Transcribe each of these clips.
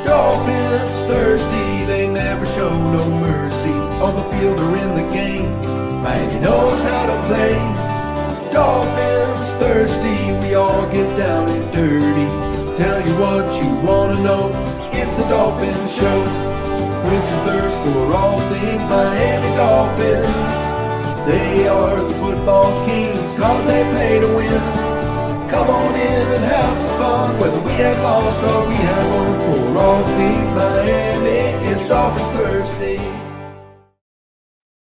Dolphins thirsty, they never show no mercy. On the field or in the game, Miami knows how to play. Dolphins thirsty, we all get down and dirty. Tell you what you wanna know, it's the Dolphins Show. Quench your thirst for all things Miami Dolphins. They are the football kings, cause they play to win. Come on in and have some fun, whether we have lost or we have won. For all things Miami, it's Dolphins Thursday.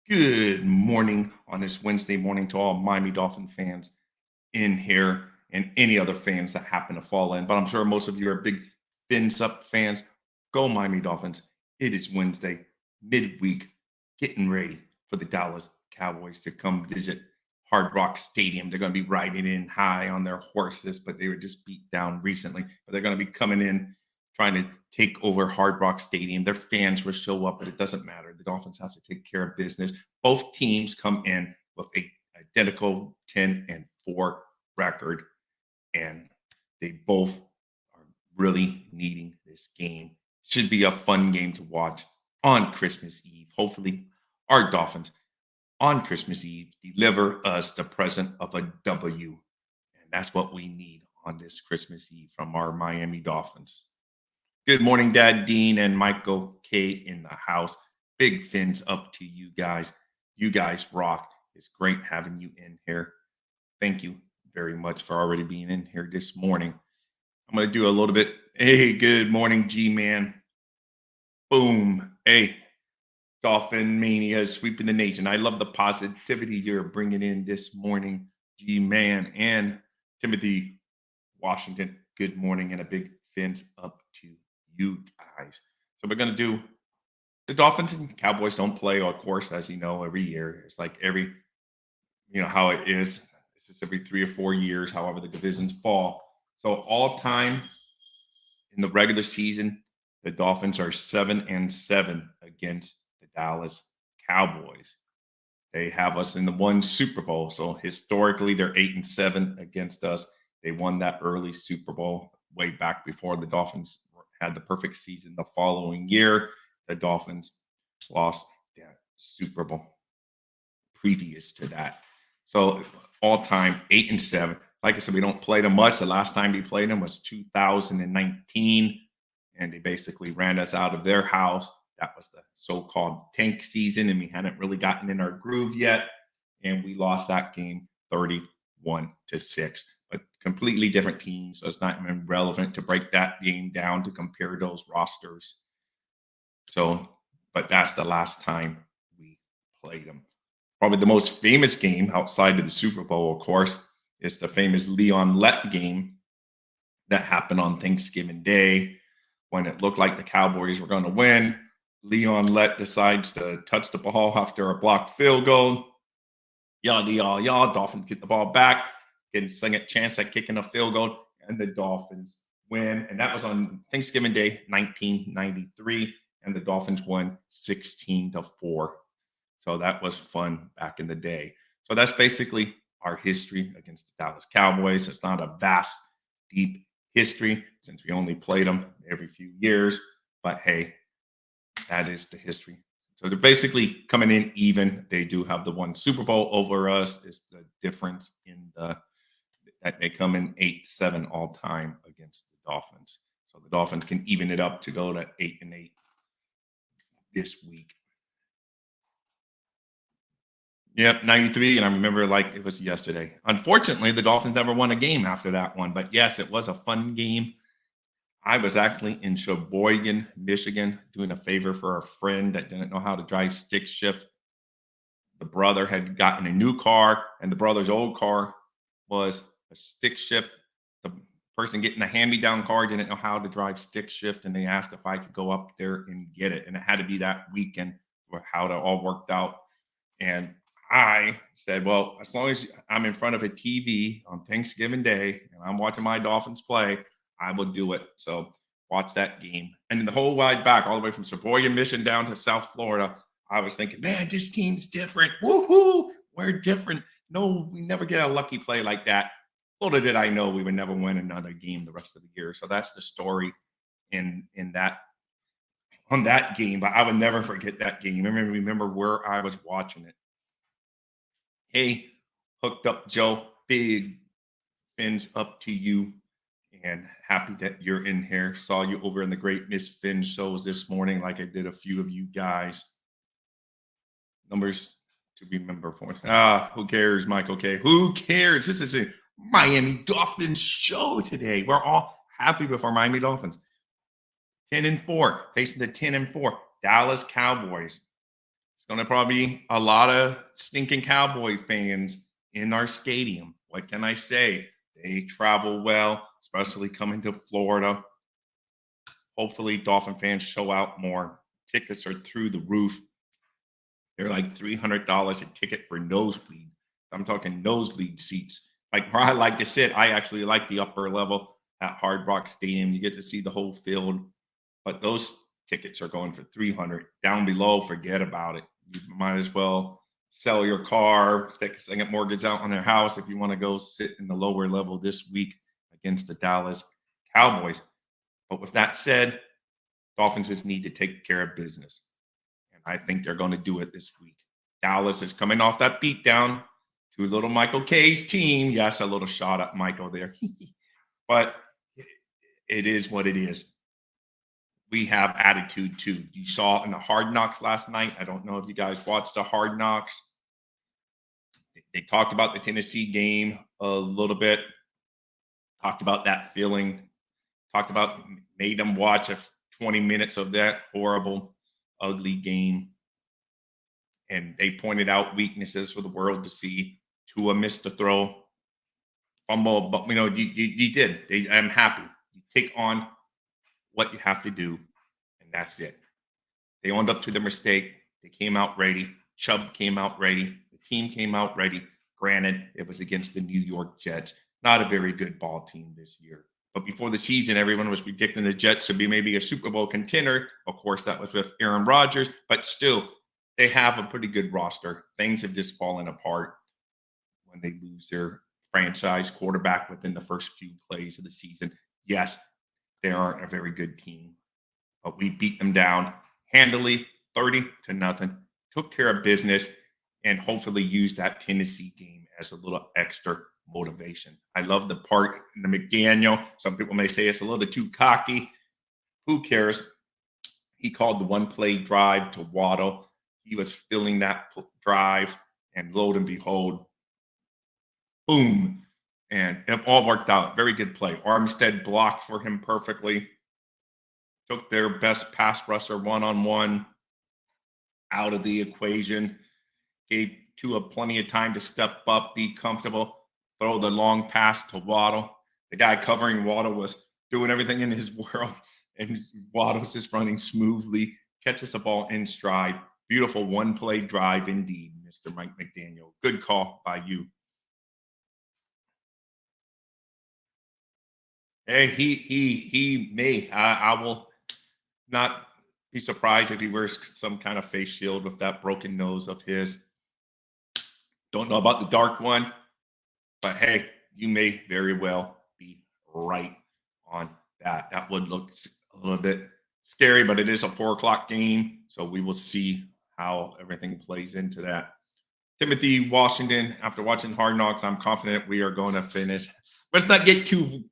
Good morning on this Wednesday morning to all Miami Dolphin fans in here and any other fans that happen to fall in. But I'm sure most of you are big Fins Up fans. Go Miami Dolphins. It is Wednesday, midweek, getting ready for the Dallas Cowboys to come visit Hard Rock Stadium. They're going to be riding in high on their horses, but they were just beat down recently. But they're going to be coming in trying to take over Hard Rock Stadium. Their fans will show up, but it doesn't matter. The Dolphins have to take care of business. Both teams come in with a identical 10-4 record, and they both are really needing this game. Should be a fun game to watch on Christmas Eve. Hopefully, our Dolphins on Christmas Eve deliver us the present of a W. And that's what we need on this Christmas Eve from our Miami Dolphins. Good morning, Dad Dean and Michael K in the house. Big fins up to you guys. You guys rock. It's great having you in here. Thank you very much for already being in here this morning. I'm going to do a little bit. Hey, good morning, G-Man. Boom. Hey, Dolphin Mania is sweeping the nation. I love the positivity you're bringing in this morning, G-Man and Timothy Washington. Good morning and a big fins up to you guys. So we're going to do the Dolphins and Cowboys don't play, of course, as you know, every year. It's like how it is. It's just every 3 or 4 years, however the divisions fall. So all time in the regular season, the Dolphins are 7-7 against the Dallas Cowboys. They have us in the one Super Bowl. So historically, they're 8-7 against us. They won that early Super Bowl way back before the Dolphins had the perfect season the following year. The Dolphins lost that Super Bowl previous to that. So all time 8-7. Like I said, we don't play them much. The last time we played them was 2019. And they basically ran us out of their house. That was the so-called tank season, and we hadn't really gotten in our groove yet. And we lost that game 31-6. But completely different teams, so it's not even relevant to break that game down to compare those rosters. So, but that's the last time we played them. Probably the most famous game outside of the Super Bowl, of course, is the famous Leon Lett game that happened on Thanksgiving Day. When it looked like the Cowboys were going to win, Leon Lett decides to touch the ball after a blocked field goal. Y'all, Dolphins get the ball back, get a second chance at kicking a field goal, and the Dolphins win. And that was on Thanksgiving Day, 1993, and the Dolphins won 16-4. So that was fun back in the day. So that's basically our history against the Dallas Cowboys. It's not a vast, deep history since we only played them every few years, but hey, that is the history. So they're basically coming in even. They do have the one Super Bowl over us. Is the difference in that they come in 8-7 all time against the Dolphins. So the Dolphins can even it up to go to 8-8 this week. Yep, 93, and I remember like it was yesterday. Unfortunately, the Dolphins never won a game after that one, but yes, it was a fun game. I was actually in Sheboygan, Michigan, doing a favor for a friend that didn't know how to drive stick shift. The brother had gotten a new car, and the brother's old car was a stick shift. The person getting the hand-me-down car didn't know how to drive stick shift, and they asked if I could go up there and get it, and it had to be that weekend for how it all worked out. And I said, well, as long as I'm in front of a TV on Thanksgiving Day and I'm watching my Dolphins play, I will do it. So watch that game. And the whole ride back, all the way from Sheboygan, Michigan down to South Florida, I was thinking, man, this team's different. Woohoo! We're different. No, we never get a lucky play like that. Little did I know we would never win another game the rest of the year. So that's the story in that on that game. But I would never forget that game. I remember where I was watching it. Hey, hooked up Joe. Big fins up to you. And happy that you're in here. Saw you over in the Great Miss Finn shows this morning, like I did a few of you guys. Numbers to remember for. Who cares, Mike? Okay, who cares? This is a Miami Dolphins show today. We're all happy with our Miami Dolphins. 10-4, facing the 10-4 Dallas Cowboys. It's going to probably be a lot of stinking Cowboy fans in our stadium. What can I say? They travel well, especially coming to Florida. Hopefully, Dolphin fans show out more. Tickets are through the roof. They're like $300 a ticket for nosebleed. I'm talking nosebleed seats. Like where I like to sit, I actually like the upper level at Hard Rock Stadium. You get to see the whole field, but those tickets are going for $300. Down below, forget about it. You might as well sell your car, take a second mortgage out on their house if you want to go sit in the lower level this week against the Dallas Cowboys. But with that said, Dolphins just need to take care of business. And I think they're going to do it this week. Dallas is coming off that beatdown to little Michael K's team. Yes, a little shot at Michael there. But it is what it is. We have attitude too. You saw in the Hard Knocks last night. I don't know if you guys watched the Hard Knocks. They talked about the Tennessee game a little bit. Talked about that feeling. Talked about made them watch 20 minutes of that horrible, ugly game. And they pointed out weaknesses for the world to see. Tua missed the throw. Fumble, but you did. I'm happy. You take on what you have to do, and that's it. They owned up to their mistake. They came out ready. Chubb came out ready. The team came out ready. Granted, it was against the New York Jets. Not a very good ball team this year. But before the season, everyone was predicting the Jets to be maybe a Super Bowl contender. Of course, that was with Aaron Rodgers. But still, they have a pretty good roster. Things have just fallen apart when they lose their franchise quarterback within the first few plays of the season. Yes, they aren't a very good team, but we beat them down handily, 30-0. Took care of business, and hopefully used that Tennessee game as a little extra motivation. I love the part in the McDaniel. Some people may say it's a little too cocky. Who cares? He called the one-play drive to Waddle. He was filling that drive, and lo and behold, boom. And it all worked out. Very good play. Armstead blocked for him perfectly. Took their best pass rusher one-on-one out of the equation. Gave Tua plenty of time to step up, be comfortable, throw the long pass to Waddle. The guy covering Waddle was doing everything in his world, and Waddle's just running smoothly, catches the ball in stride. Beautiful one-play drive indeed, Mr. Mike McDaniel. Good call by you. Hey, he may. I will not be surprised if he wears some kind of face shield with that broken nose of his. Don't know about the dark one, but hey, you may very well be right on that. That would look a little bit scary, but it is a 4:00 game, so we will see how everything plays into that. Timothy Washington, after watching Hard Knocks, I'm confident we are going to finish. Let's not get too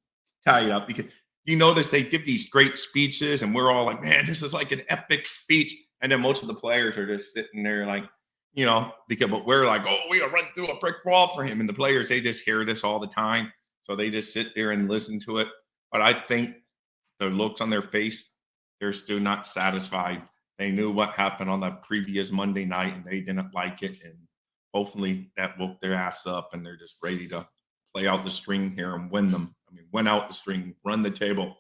tied up, because you notice they give these great speeches, and we're all like, man, this is like an epic speech. And then most of the players are just sitting there like, but we're like, oh, we gotta run through a brick wall for him. And the players, they just hear this all the time. So they just sit there and listen to it. But I think the looks on their face, they're still not satisfied. They knew what happened on the previous Monday night, and they didn't like it. And hopefully that woke their ass up, and they're just ready to play out the string here and win them. Win out the string, run the table.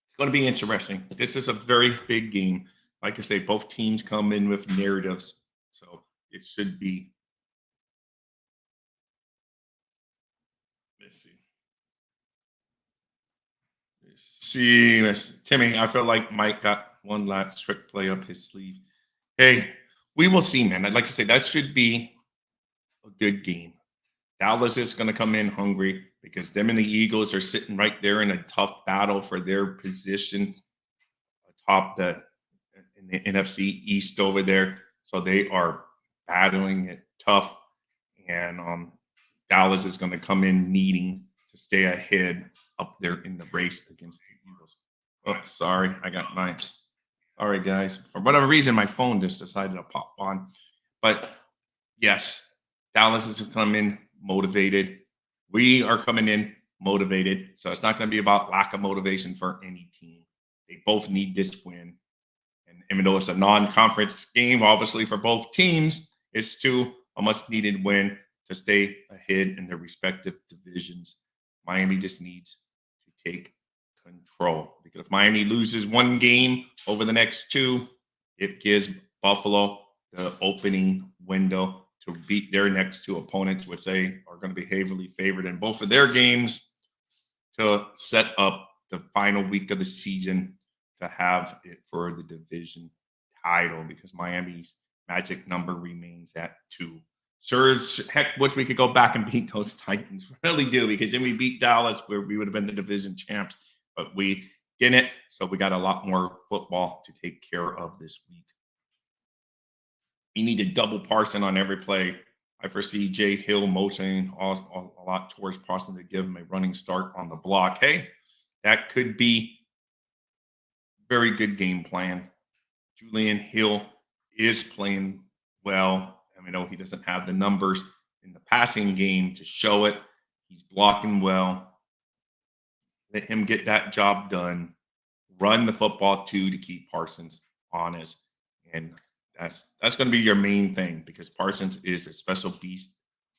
It's going to be interesting. This is a very big game. Like I say, both teams come in with narratives, so it should be. Let's see. Timmy, I feel like Mike got one last trick play up his sleeve. Hey, we will see, man. I'd like to say that should be a good game. Dallas is going to come in hungry because them and the Eagles are sitting right there in a tough battle for their position atop the in the NFC East over there. So they are battling it tough, and Dallas is going to come in needing to stay ahead up there in the race against the Eagles. Oh, sorry, I got my. All right, guys. For whatever reason, my phone just decided to pop on. But yes, Dallas is coming motivated. We are coming in motivated. So it's not going to be about lack of motivation for any team. They both need this win. And even though it's a non-conference game, obviously for both teams, it's still a must-needed win to stay ahead in their respective divisions. Miami just needs to take control because if Miami loses one game over the next two, it gives Buffalo the opening window to beat their next two opponents, which they are going to be heavily favored in both of their games, to set up the final week of the season to have it for the division title because Miami's magic number remains at 2. Sure, heck, wish we could go back and beat those Titans. Really do, because then we beat Dallas where we would have been the division champs, but we didn't. So we got a lot more football to take care of this week. We need to double Parson on every play. I foresee Jay Hill motioning a lot towards Parson to give him a running start on the block. Hey, that could be very good game plan. Julian Hill is playing well. I know he doesn't have the numbers in the passing game to show it. He's blocking well. Let him get that job done. Run the football too to keep Parsons honest. And that's going to be your main thing because Parsons is a special beast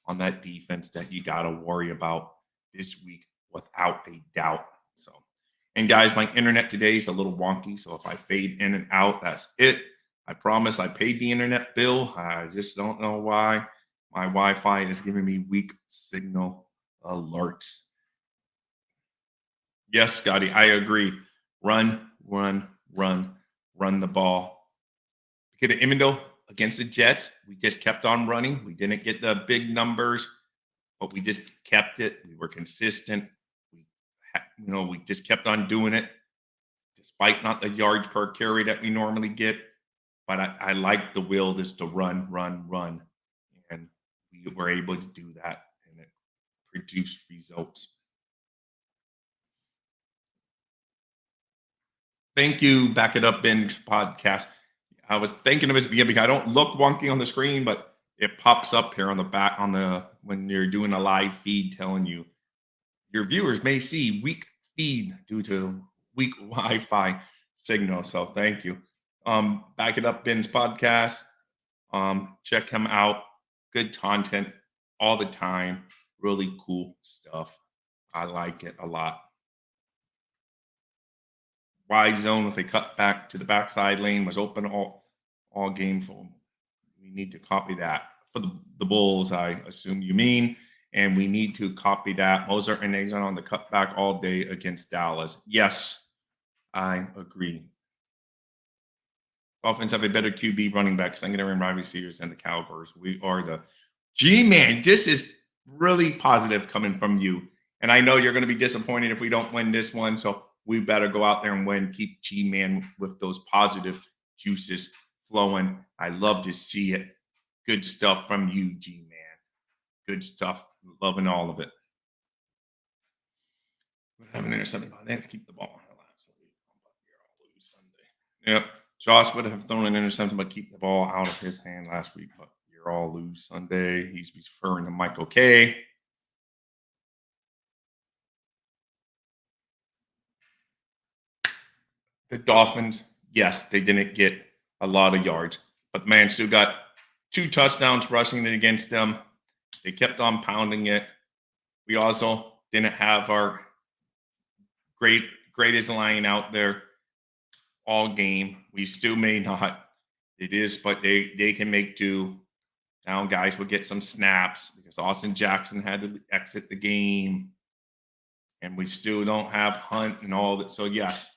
on that defense that you got to worry about this week without a doubt. So, and guys, my internet today is a little wonky. So if I fade in and out, that's it. I promise I paid the internet bill. I just don't know why my Wi-Fi is giving me weak signal alerts. Yes, Scotty, I agree. Run the ball. Because even though against the Jets, we just kept on running. We didn't get the big numbers, but we just kept it. We were consistent. We just kept on doing it, despite not the yards per carry that we normally get. But I like the will just to run. And we were able to do that, and it produced results. Thank you, Back It Up Binge podcast. I was thinking of it because I don't look wonky on the screen, but it pops up here on the back when you're doing a live feed telling you your viewers may see weak feed due to weak Wi-Fi signal. So thank you. Back It Up Binge podcast. Check him out. Good content all the time. Really cool stuff. I like it a lot. Wide zone with a cut back to the backside lane was open all game for them. We need to copy that for the Bulls, I assume you mean. And we need to copy that. Mozart and Nazon on the cutback all day against Dallas. Yes, I agree. Dolphins have a better QB running back, secondary and wide receivers than the Cowboys. We are the G-Man. This is really positive coming from you. And I know you're going to be disappointed if we don't win this one. So we better go out there and win. Keep G-Man with those positive juices flowing. I love to see it. Good stuff from you, G-Man. Good stuff. Loving all of it. We have an interception. They have to keep the ball. Yep. Josh would have thrown an interception, but keep the ball out of his hand last week. But you're all lose Sunday. He's referring to Michael K. The Dolphins, yes, they didn't get a lot of yards, but man, still got 2 touchdowns rushing it against them. They kept on pounding it. We also didn't have our greatest line out there all game. We still may not. It is, but they can make do. Now guys will get some snaps because Austin Jackson had to exit the game. And we still don't have Hunt and all that. So yes,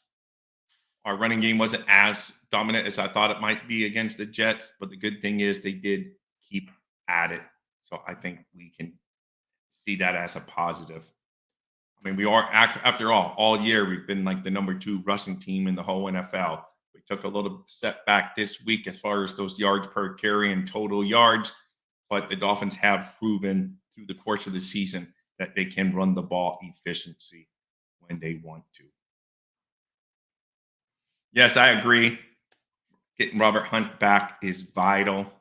our running game wasn't as dominant as I thought it might be against the Jets, but the good thing is they did keep at it. So I think we can see that as a positive. I mean, we are after all year we've been like the number 2 rushing team in the whole NFL. We took a little setback this week as far as those yards per carry and total yards, but the Dolphins have proven through the course of the season that they can run the ball efficiency when they want to. Yes, I agree. Getting Robert Hunt back is vital.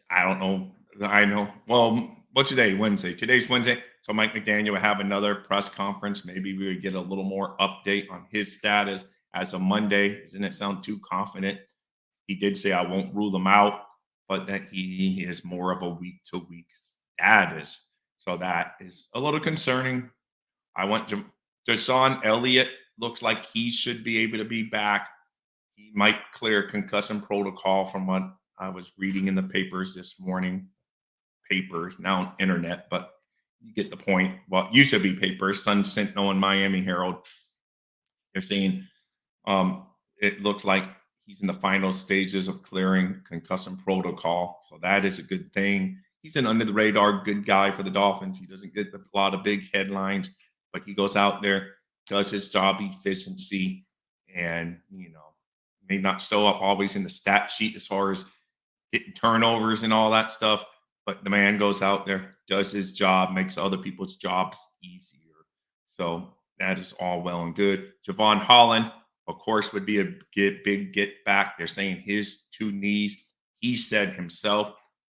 I don't know. I know. Well, what's today? Wednesday. Today's Wednesday. So Mike McDaniel will have another press conference. Maybe we would get a little more update on his status as of Monday. Doesn't it sound too confident? He did say I won't rule them out, but that he is more of a week-to-week status. So that is a little concerning. I want Jason Elliott looks like he should be able to be back. He might clear concussion protocol from what I was reading in the papers this morning. Papers, now internet, but you get the point. Well, used to be papers, Sun Sentinel and Miami Herald. They're saying it looks like he's in the final stages of clearing concussion protocol. So that is a good thing. He's an under the radar good guy for the Dolphins. He doesn't get a lot of big headlines, but he goes out there, does his job efficiency, and may not show up always in the stat sheet as far as getting turnovers and all that stuff, but the man goes out there, does his job, makes other people's jobs easier. So that is all well and good. Javon Holland, of course, would be a big get back. They're saying his 2 knees, he said himself,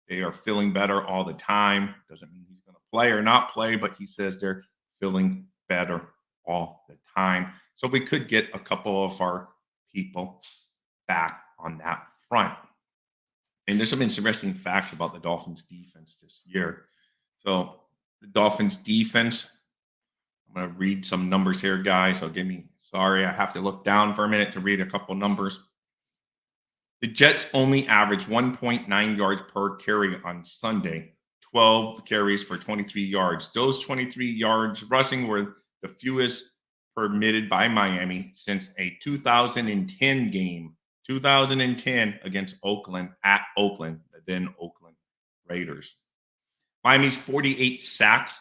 they are feeling better all the time. Doesn't mean he's going to play or not play, but he says they're feeling better all the time. So we could get a couple of our people back on that front. And there's some interesting facts about the Dolphins defense this year. So the Dolphins defense, I'm going to read some numbers here, guys. So sorry, I have to look down for a minute to read a couple numbers. The Jets only averaged 1.9 yards per carry on Sunday, 12 carries for 23 yards. Those 23 yards rushing were the fewest permitted by Miami since a 2010 game. 2010 against Oakland at Oakland, the then Oakland Raiders. Miami's 48 sacks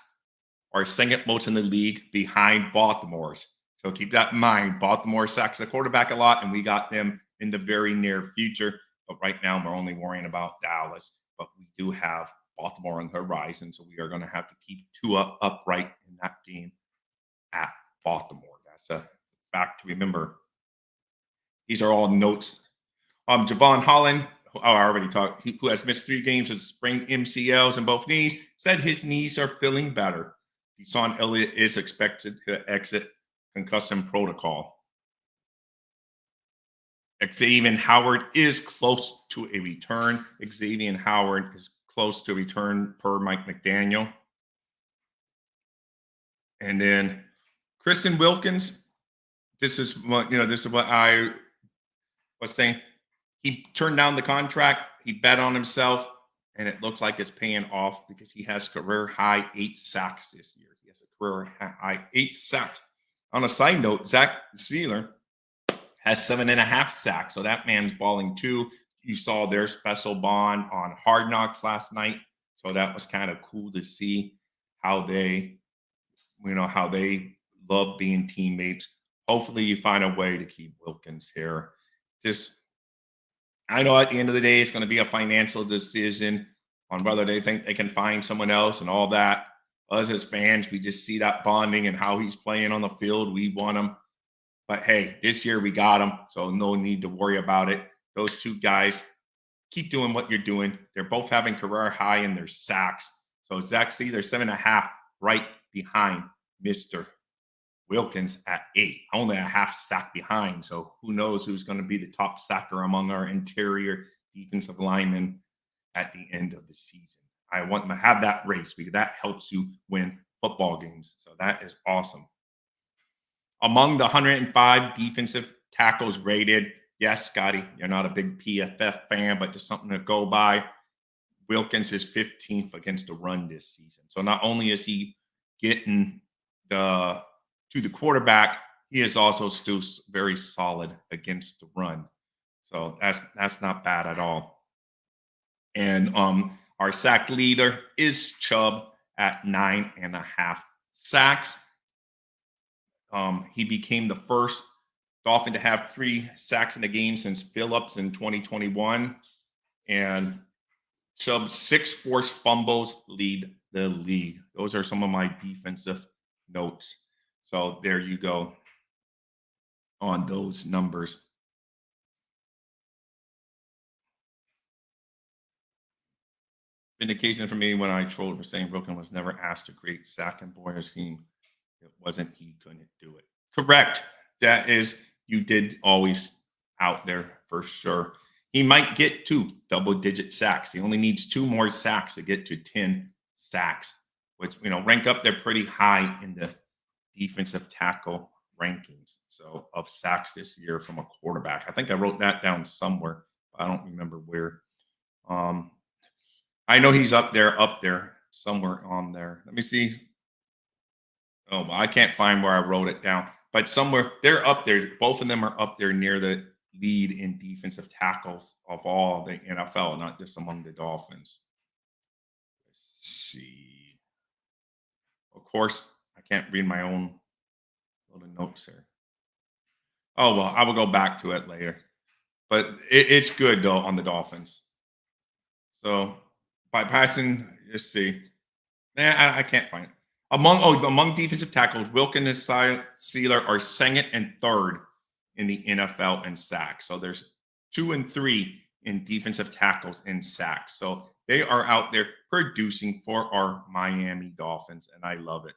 are second most in the league behind Baltimore's. So keep that in mind. Baltimore sacks the quarterback a lot, and we got them in the very near future. But right now, we're only worrying about Dallas. But we do have Baltimore on the horizon, so we are going to have to keep Tua upright in that game at Baltimore. That's a fact to remember. These are all notes. Javon Holland, I already talked, who has missed 3 games with sprained MCLs in both knees, said his knees are feeling better. Jason Elliott is expected to exit concussion protocol. Xavier Howard is close to a return. Xavier Howard is close to a return per Mike McDaniel. And then Kristen Wilkins, this is what I was saying. He turned down the contract. He bet on himself, and it looks like it's paying off because he has career high 8 sacks this year. He has a career high 8 sacks. On a side note, Zach Sealer has 7.5 sacks, so that man's balling too. You saw their special bond on Hard Knocks last night, so that was kind of cool to see how they love being teammates. Hopefully, you find a way to keep Wilkins here. I know at the end of the day, it's going to be a financial decision on whether they think they can find someone else and all that. Us as fans, we just see that bonding and how he's playing on the field. We want him. But hey, this year we got him, so no need to worry about it. Those 2 guys, keep doing what you're doing. They're both having career high in their sacks. So Zach Sealer, 7.5, right behind Mr. Wilkins at 8, only a half sack behind. So who knows who's going to be the top sacker among our interior defensive linemen at the end of the season. I want them to have that race because that helps you win football games. So that is awesome. Among the 105 defensive tackles rated, yes, Scotty, you're not a big PFF fan, but just something to go by. Wilkins is 15th against the run this season. So not only is he getting to the quarterback, he is also still very solid against the run. So that's not bad at all. And Our sack leader is Chubb at 9.5 sacks. He became the first Dolphin to have 3 sacks in a game since Phillips in 2021. And Chubb's 6 forced fumbles lead the league. Those are some of my defensive notes. So there you go on those numbers. Vindication for me when I trolled for saying Brooklyn was never asked to create sack and Boyer scheme. It wasn't he couldn't do it. Correct. That is, you did always out there for sure. He might get 2 double-digit sacks. He only needs 2 more sacks to get to 10 sacks, which rank up there pretty high in the defensive tackle rankings. So of sacks this year from a quarterback. I think I wrote that down somewhere. But I don't remember where. I know he's up there, somewhere on there. Let me see. Oh, well, I can't find where I wrote it down, but somewhere they're up there. Both of them are up there near the lead in defensive tackles of all the NFL, not just among the Dolphins. Let's see. Of course, I can't read my own little notes here. Oh, well, I will go back to it later. But it's good, though, on the Dolphins. So by passing, let's see. I can't find it. Among defensive tackles, Wilkins and Sealer are second and third in the NFL in sacks. So there's 2 and 3 in defensive tackles in sacks. So they are out there producing for our Miami Dolphins, and I love it.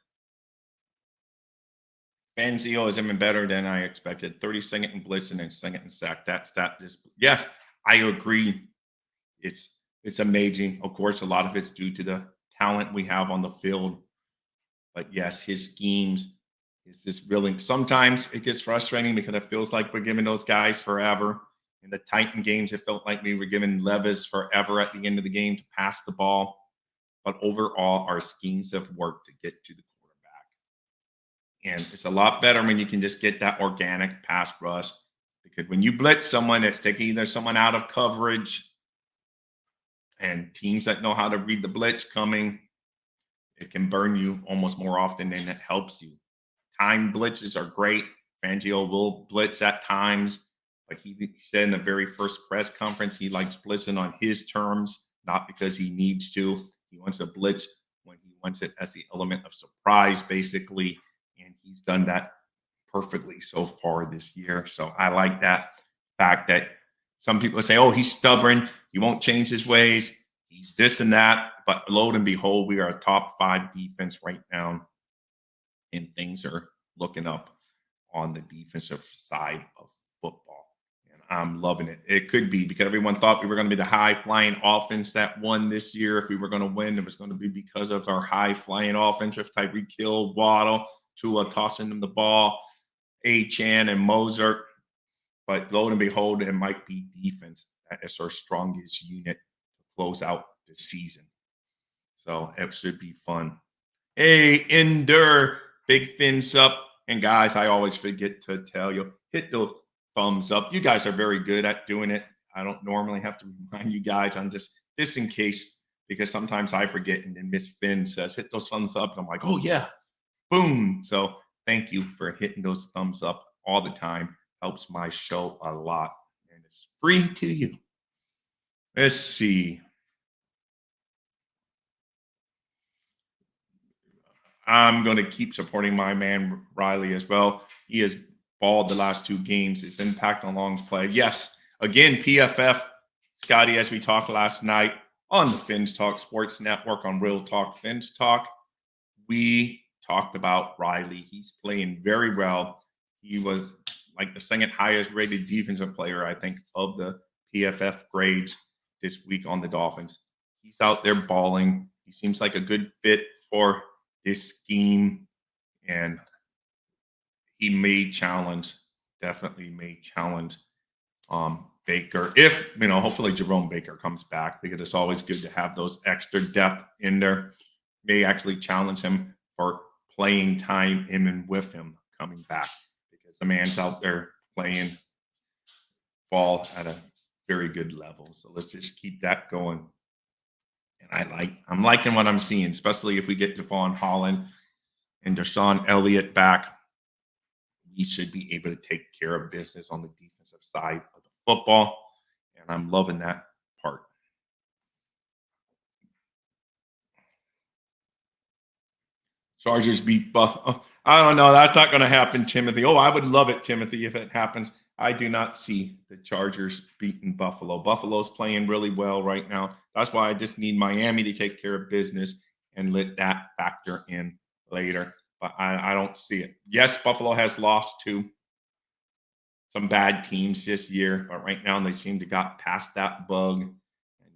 Fangio is even better than I expected. 32nd in blitz and then second in sack. That stat just yes, I agree. It's amazing. Of course, a lot of it's due to the talent we have on the field. But yes, his schemes is just really sometimes it gets frustrating because it feels like we're giving those guys forever. In the Titan games, it felt like we were giving Levis forever at the end of the game to pass the ball. But overall, our schemes have worked to get to the quarterback. And it's a lot better when you can just get that organic pass rush. Because when you blitz someone, it's taking either someone out of coverage, and teams that know how to read the blitz coming, it can burn you almost more often than it helps you. Time blitzes are great. Fangio will blitz at times, but he said in the very first press conference he likes blitzing on his terms, not because he needs to. He wants to blitz when he wants it as the element of surprise, basically, and he's done that perfectly so far this year. So I like that fact that some people say, oh, he's stubborn. He won't change his ways. He's this and that. But lo and behold, we are a top 5 defense right now. And things are looking up on the defensive side of football. And I'm loving it. It could be because everyone thought we were going to be the high-flying offense that won this year. If we were going to win, it was going to be because of our high-flying offense with Tyreek Hill, Waddle, Tua tossing them the ball, Achane, and Mozart. But lo and behold, it might be defense that is our strongest unit to close out the season. So it should be fun. Hey, Ender, big fins up. And guys, I always forget to tell you, hit the thumbs up. You guys are very good at doing it. I don't normally have to remind you guys on just in case, because sometimes I forget. And then Miss Finn says, hit those thumbs up. And I'm like, oh, yeah, boom. So thank you for hitting those thumbs up all the time. Helps my show a lot, and it's free to you. Let's see. I'm going to keep supporting my man Riley as well. He has balled the last 2 games. His impact on long play. Yes, again, PFF, Scotty, as we talked last night on the Fins Talk Sports Network on Real Talk Fins Talk, we talked about Riley. He's playing very well. He was like the second highest rated defensive player, I think, of the PFF grades this week on the Dolphins. He's out there balling. He seems like a good fit for this scheme, and he definitely may challenge Baker. If, hopefully Jerome Baker comes back, because it's always good to have those extra depth in there. May actually challenge him for playing time in and with him coming back, because the man's out there playing ball at a very good level. So let's just keep that going. And I'm liking what I'm seeing, especially if we get Javon Holland and Deshaun Elliott back. We should be able to take care of business on the defensive side of the football. And I'm loving that part. Chargers beat Buffalo. I don't know. That's not going to happen, Timothy. Oh, I would love it, Timothy, if it happens. I do not see the Chargers beating Buffalo. Buffalo's playing really well right now. That's why I just need Miami to take care of business and let that factor in later. But I don't see it. Yes, Buffalo has lost to some bad teams this year, but right now they seem to got past that bug and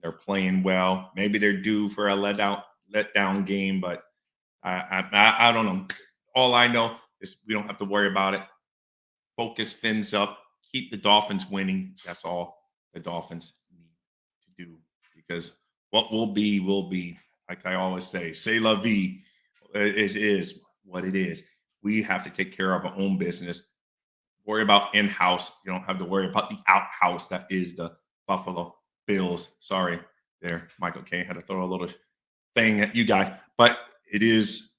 they're playing well. Maybe they're due for a letdown game, but I don't know. All I know is we don't have to worry about it. Focus fins up, keep the Dolphins winning. That's all the Dolphins need to do because what will be will be. Like I always say, "C'est la vie." It is what it is. We have to take care of our own business. Worry about in-house. You don't have to worry about the outhouse that is the Buffalo Bills. Sorry, there, Michael K had to throw a little thing at you guys, but it is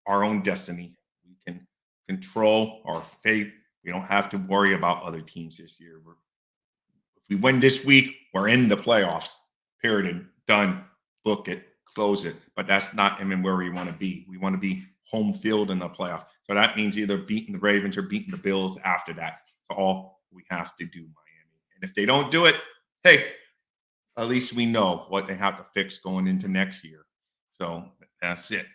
our own destiny. We can control our fate. We don't have to worry about other teams this year. If we win this week, we're in the playoffs. Period. Done. Book it. Close it. But that's not where we want to be. We want to be home field in the playoffs. So that means either beating the Ravens or beating the Bills after that. That's all we have to do, Miami. And if they don't do it, hey, at least we know what they have to fix going into next year. So that's it.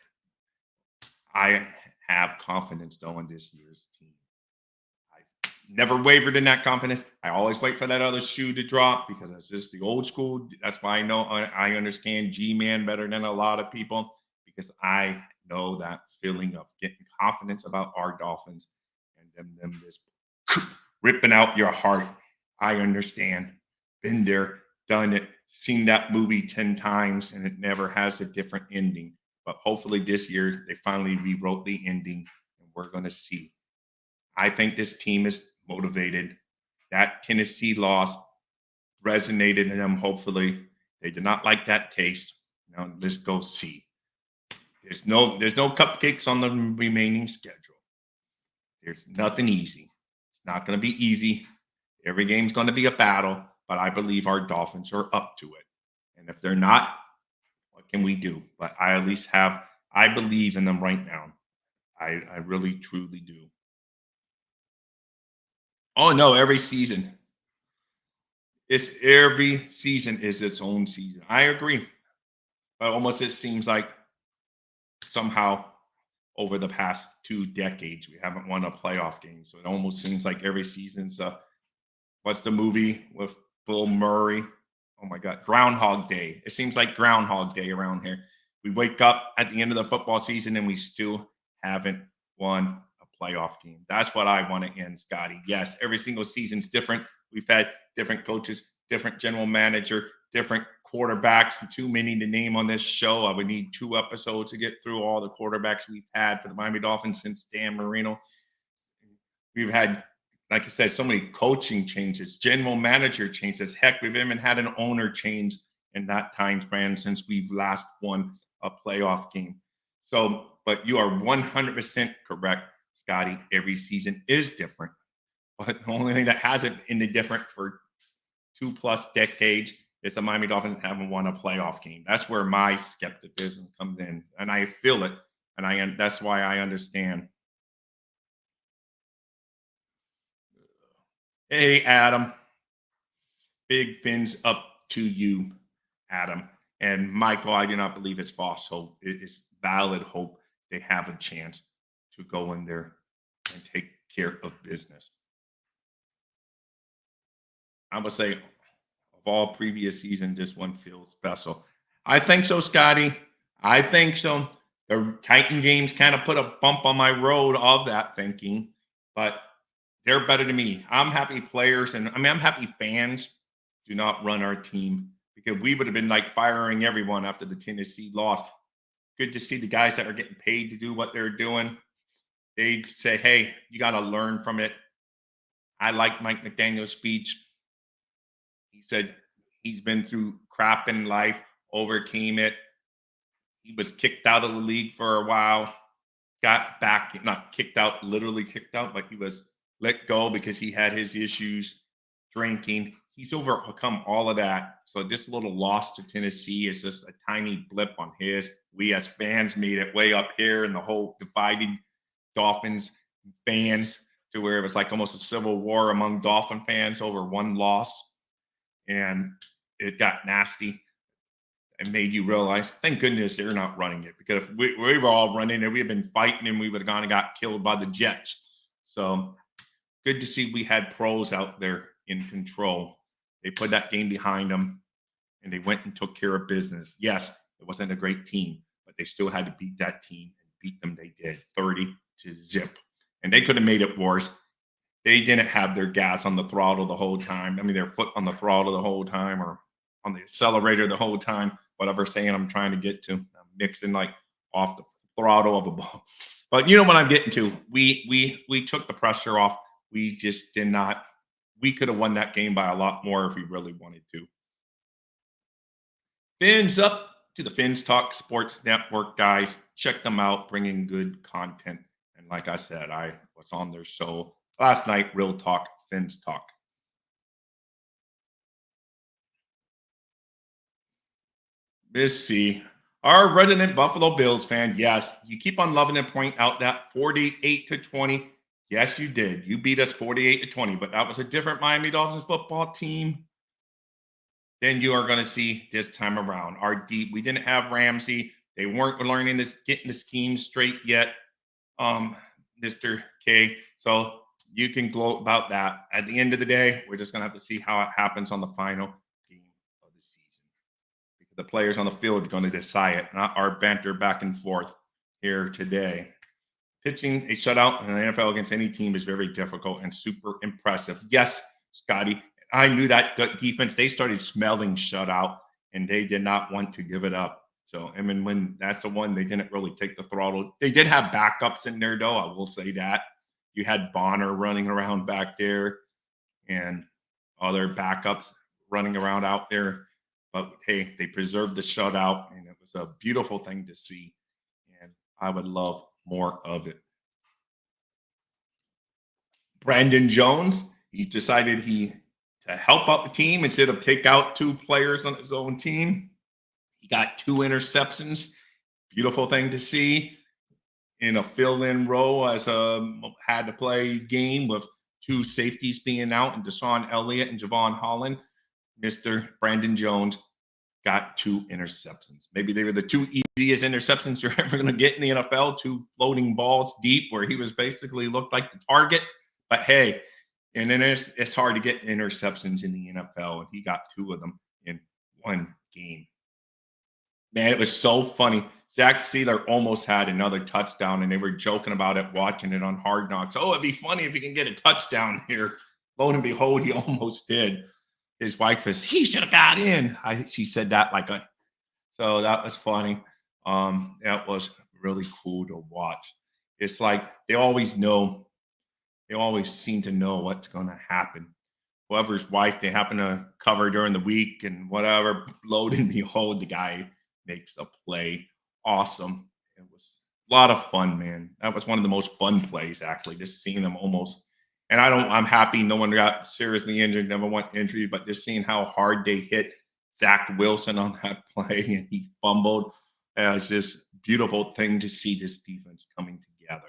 I have confidence, though, in this year's team. I never wavered in that confidence. I always wait for that other shoe to drop because it's just the old school. That's why I understand G-Man better than a lot of people because I know that feeling of getting confidence about our Dolphins and them just ripping out your heart. I understand. Been there, done it, seen that movie 10 times, and it never has a different ending. But hopefully this year they finally rewrote the ending, and we're going to see. I think this team is motivated. That Tennessee loss resonated in them. Hopefully, they did not like that taste. Now let's go see. There's no cupcakes on the remaining schedule. There's nothing easy. It's not going to be easy. Every game's going to be a battle, but I believe our Dolphins are up to it. And if they're not, what can we do? But I believe in them right now. I really, truly do. Oh, no, every season. Every season is its own season. I agree. But almost it seems like somehow over the past 2 decades, we haven't won a playoff game. So it almost seems like every season's what's the movie with Bill Murray? Oh my God, Groundhog Day. It seems like Groundhog Day around here. We wake up at the end of the football season and we still haven't won a playoff game. That's what I want to end, Scotty. Yes, every single season's different. We've had different coaches, different general manager, different quarterbacks, and too many to name on this show. I would need 2 episodes to get through all the quarterbacks we've had for the Miami Dolphins since Dan Marino. We've had, like I said, so many coaching changes, general manager changes. Heck, we've even had an owner change in that time span since we've last won a playoff game. So, but you are 100% correct, Scotty. Every season is different. But the only thing that hasn't been different for 2+ decades is the Miami Dolphins haven't won a playoff game. That's where my skepticism comes in, and I feel it, and that's why I understand. Hey, Adam. Big fins up to you, Adam. And Michael, I do not believe it's false hope. It is valid hope they have a chance to go in there and take care of business. I would say of all previous seasons, this one feels special. I think so, Scotty. I think so. The Titan games kind of put a bump on my road of that thinking, but they're better than me. I'm happy players, and I'm happy fans do not run our team because we would have been like firing everyone after the Tennessee loss. Good to see the guys that are getting paid to do what they're doing. They say, hey, you got to learn from it. I like Mike McDaniel's speech. He said he's been through crap in life overcame it. He was kicked out of the league for a while, got back, not kicked out, literally kicked out, but he was let go because he had his issues drinking. He's overcome all of that. So this little loss to Tennessee is just a tiny blip on his. We as fans made it way up here and the whole divided Dolphins fans to where it was like almost a civil war among Dolphin fans over one loss. And it got nasty and made you realize, thank goodness they're not running it, because if we were all running it, we had been fighting and we would have gone and got killed by the Jets. So good to see we had pros out there in control. They put that game behind them and they went and took care of business. Yes, it wasn't a great team, but they still had to beat that team, and beat them they did, 30-0. And they could have made it worse. They didn't have their gas on the throttle the whole time. I mean, their foot on the throttle the whole time, or on the accelerator the whole time, whatever saying I'm trying to get to. I'm mixing like off the throttle of a ball. But you know what I'm getting to. We took the pressure off. We just did not. We could have won that game by a lot more if we really wanted to. Fins up to the Fins Talk Sports Network, guys. Check them out, bringing good content. And like I said, I was on their show last night, Real Talk, Fins Talk. Let's see. Our resident Buffalo Bills fan, yes, you keep on loving to point out that 48-20. Yes, you did. You beat us 48-20, but that was a different Miami Dolphins football team than you are going to see this time around. Our deep, we didn't have Ramsey. They weren't learning this, getting the scheme straight yet, Mr. K. So you can gloat about that. At the end of the day, we're just going to have to see how it happens on the final game of the season. Because the players on the field are going to decide it, not our banter back and forth here today. Pitching a shutout in the NFL against any team is very difficult and super impressive. Yes, Scotty, I knew that defense, they started smelling shutout, and they did not want to give it up. So, I mean, when that's the one, they didn't really take the throttle. They did have backups in there, though. I will say that. You had Bonner running around back there and other backups running around out there. But, hey, they preserved the shutout, and it was a beautiful thing to see. And I would love more of it. Brandon Jones, he decided to help out the team instead of take out two players on his own team. He got 2 interceptions. Beautiful thing to see in a fill-in role as a had to play game with 2 safeties being out, and Deshaun Elliott and Javon Holland. Mr. Brandon Jones got 2 interceptions. Maybe they were the 2 easiest interceptions you're ever going to get in the NFL. 2 floating balls deep where he was basically looked like the target. But hey, and then it's hard to get interceptions in the NFL, and he got 2 of them in one game. Man, it was so funny. Zach Sealer almost had another touchdown, and they were joking about it, watching it on Hard Knocks. Oh, it'd be funny if he can get a touchdown here. Lo and behold, he almost did. His wife was, he should have got in. She said that so that was funny. That was really cool to watch. It's like they always know. They always seem to know what's going to happen. Whoever's wife they happen to cover during the week and whatever, lo and behold, the guy makes a play. Awesome. It was a lot of fun, man. That was one of the most fun plays, actually, just seeing them almost. And I'm happy no one got seriously injured, never want injury, but just seeing how hard they hit Zach Wilson on that play and he fumbled. It was just a beautiful thing to see this defense coming together.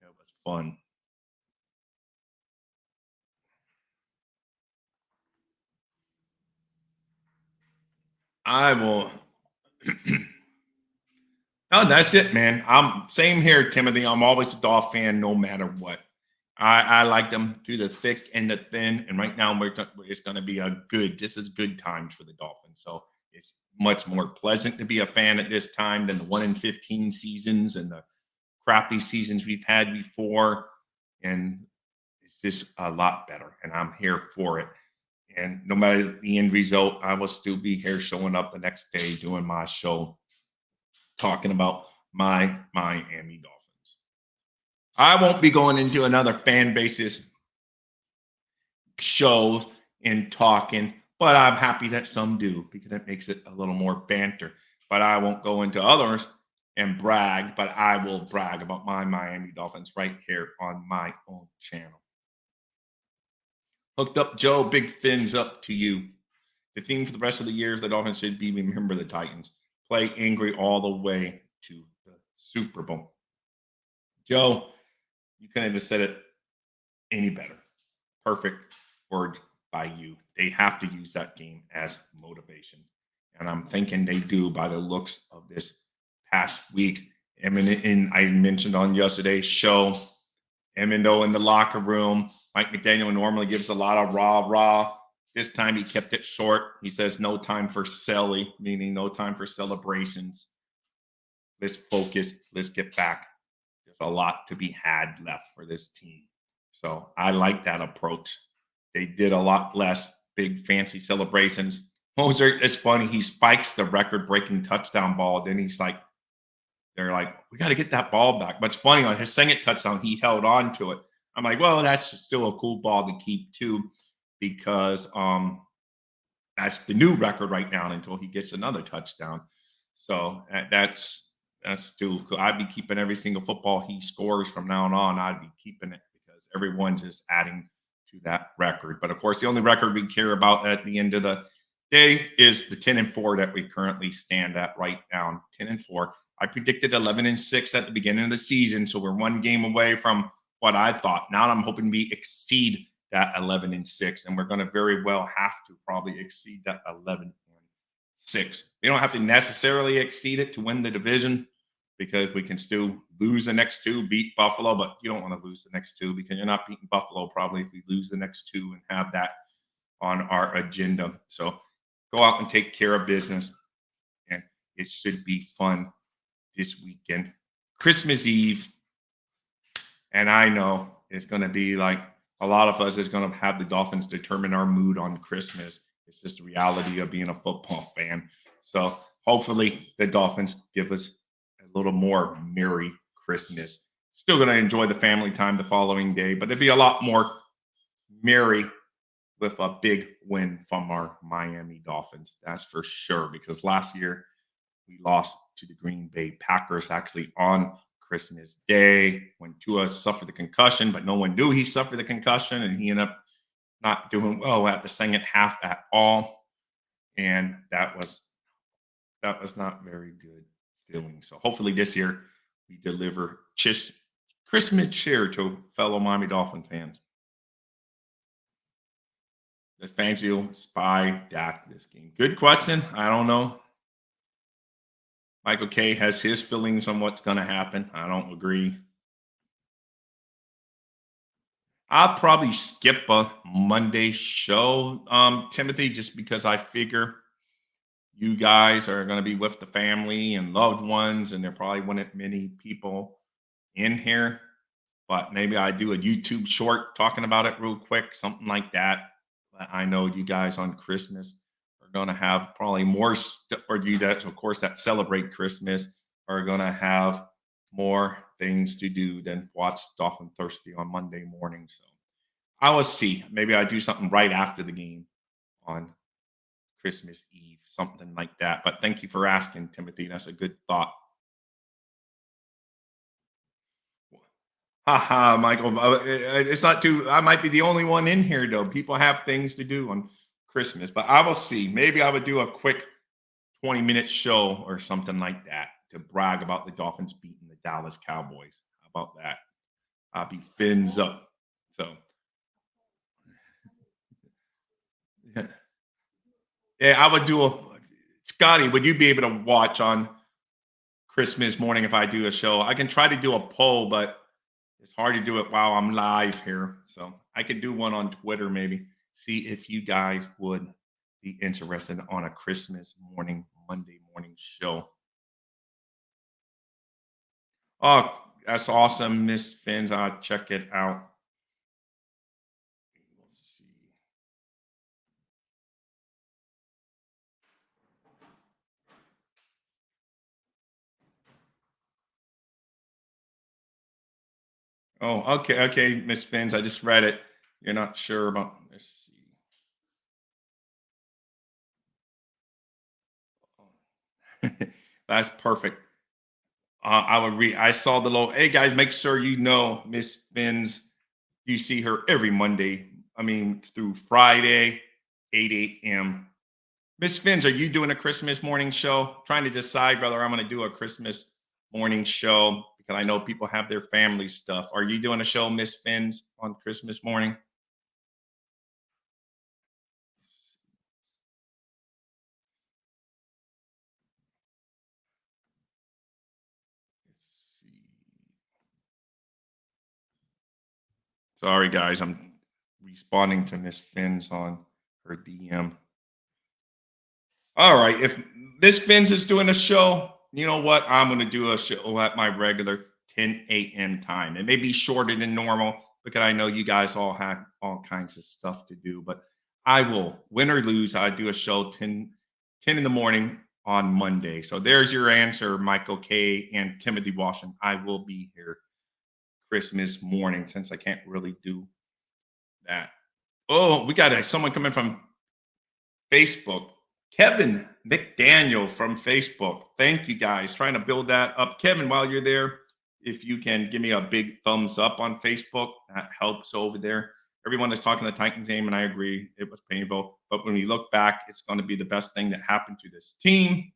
It was fun. I will. No, that's it, man. I'm same here, Timothy. I'm always a Dolph fan, no matter what. I like them through the thick and the thin, and right now it's going to be this is good times for the Dolphins. So it's much more pleasant to be a fan at this time than the 1-15 seasons and the crappy seasons we've had before. And it's just a lot better, and I'm here for it. And no matter the end result, I will still be here showing up the next day doing my show, talking about my Miami Dolphins. I won't be going into another fan bases shows and talking But I'm happy that some do because it makes it a little more banter. But I won't go into others and brag, but I will brag about my Miami Dolphins right here on my own channel. Hooked up Joe, big fins up to you. The theme for the rest of the year is the Dolphins should be remember the Titans. Play angry all the way to the Super Bowl. Joe, you couldn't have said it any better. Perfect word by you. They have to use that game as motivation. And I'm thinking they do by the looks of this past week. I mean, I mentioned on yesterday's show, Amendo in the locker room. Mike McDaniel normally gives a lot of rah. This time he kept it short. He says, no time for silly, meaning no time for celebrations. Let's focus. Let's get back. There's a lot to be had left for this team. So I like that approach. They did a lot less big fancy celebrations. Moser, it's funny. He spikes the record breaking touchdown ball. Then they're like, we got to get that ball back. But it's funny, on his second touchdown, he held on to it. I'm like, well, that's still a cool ball to keep too, because that's the new record right now until he gets another touchdown. So that's still cool. I'd be keeping every single football he scores from now on. I'd be keeping it because everyone's just adding to that record. But of course, the only record we care about at the end of the day is the 10-4 that we currently stand at right now. 10-4. I predicted 11-6 at the beginning of the season, so we're one game away from what I thought. Now I'm hoping we exceed that 11-6, and we're going to very well have to probably exceed that 11-6. We don't have to necessarily exceed it to win the division, because we can still lose the next two, beat Buffalo, but you don't want to lose the next two because you're not beating Buffalo probably if we lose the next two and have that on our agenda. So go out and take care of business, and it should be fun this weekend. Christmas Eve, and I know it's going to be like a lot of us is going to have the Dolphins determine our mood on Christmas. It's just the reality of being a football fan. So hopefully the Dolphins give us a little more merry Christmas. Still going to enjoy the family time the following day, but it'd be a lot more merry with a big win from our Miami Dolphins. That's for sure, because last year we lost to the Green Bay Packers actually on Christmas Day when Tua suffered the concussion, but no one knew he suffered the concussion, and he ended up not doing well at the second half at all. And that was not very good feeling. So hopefully this year we deliver just Christmas cheer to fellow Miami Dolphin fans. Does Fangio spy Dak this game? Good question. I don't know. Michael K has his feelings on what's going to happen. I don't agree. I'll probably skip a Monday show, Timothy, just because I figure you guys are going to be with the family and loved ones, and there probably weren't many people in here. But maybe I do a YouTube short talking about it real quick, something like that. But I know you guys on Christmas are going to have probably more stuff for you that, of course, that celebrate Christmas are going to have more things to do than watch Dolphin Thirsty on Monday morning. So I will see. Maybe I do something right after the game on Christmas Eve, something like that. But thank you for asking, Timothy. That's a good thought. Haha, Michael. It's not too. I might be the only one in here, though. People have things to do on Christmas, but I will see. Maybe I would do a quick 20-minute show or something like that to brag about the Dolphins beating the Dallas Cowboys. How about that? I'll be fins up. So, yeah, yeah, I would do a. Scotty, would you be able to watch on Christmas morning if I do a show? I can try to do a poll, but it's hard to do it while I'm live here. So I could do one on Twitter, maybe see if you guys would be interested on a Christmas morning, Monday morning show. Oh, that's awesome, Miss Fins. I'll check it out. Let's see. Oh, okay, Miss Fins. I just read it. You're not sure about. Let's see. That's perfect. I would read. I saw the little. Hey guys, make sure you know Miss Finn's. You see her every Monday. I mean, through Friday, 8 a.m. Miss Finns, are you doing a Christmas morning show? Trying to decide whether I'm going to do a Christmas morning show because I know people have their family stuff. Are you doing a show, Miss Finns, on Christmas morning? Let's see. Sorry, guys. I'm responding to Miss Finns on her DM. All right. If Miss Finns is doing a show, you know what? I'm going to do a show at my regular 10 a.m. time. It may be shorter than normal because I know you guys all have all kinds of stuff to do, but I will, win or lose, I do a show 10 in the morning on Monday. So there's your answer, Michael K. and Timothy Washington. I will be here Christmas morning since I can't really do that. Oh, we got someone coming from Facebook. Kevin McDaniel from Facebook. Thank you guys. Trying to build that up. Kevin, while you're there, if you can give me a big thumbs up on Facebook, that helps over there. Everyone is talking the Titans game, and I agree it was painful. But when we look back, it's going to be the best thing that happened to this team.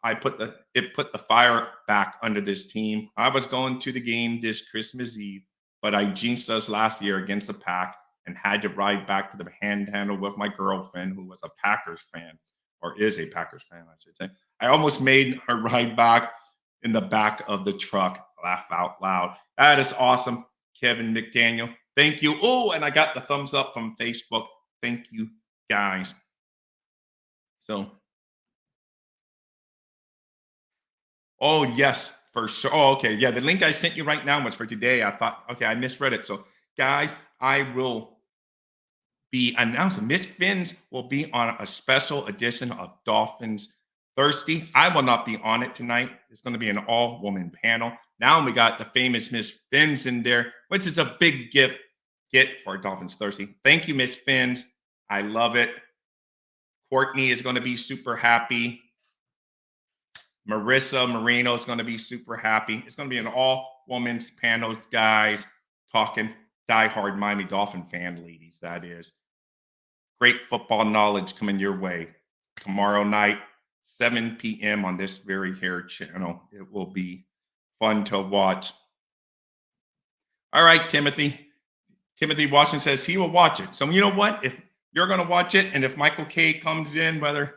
It put the fire back under this team. I was going to the game this Christmas Eve, but I jinxed us last year against the Pack and had to ride back to the handhandle with my girlfriend, who was a Packers fan, or is a Packers fan, I should say. I almost made her ride back in the back of the truck. Laugh out loud. That is awesome, Kevin McDaniel. Thank you. Oh, and I got the thumbs up from Facebook. Thank you, guys. So, oh, yes, for sure. Oh, okay. Yeah, the link I sent you right now was for today. I thought, okay, I misread it. So, guys, I will be announcing Miss Finns will be on a special edition of Dolphins Thirsty. I will not be on it tonight. It's going to be an all-woman panel. Now we got the famous Miss Finns in there, which is a big get for Dolphins Thirsty. Thank you, Miss Finns. I love it. Courtney is going to be super happy. Marissa Marino is going to be super happy. It's going to be an all-women's panel, guys, talking diehard Miami Dolphin fan ladies, that is. Great football knowledge coming your way. Tomorrow night, 7 p.m. on this very here channel. It will be fun to watch. All right, Timothy. Timothy Washington says he will watch it. So you know what? If you're going to watch it, and if Michael K comes in, whether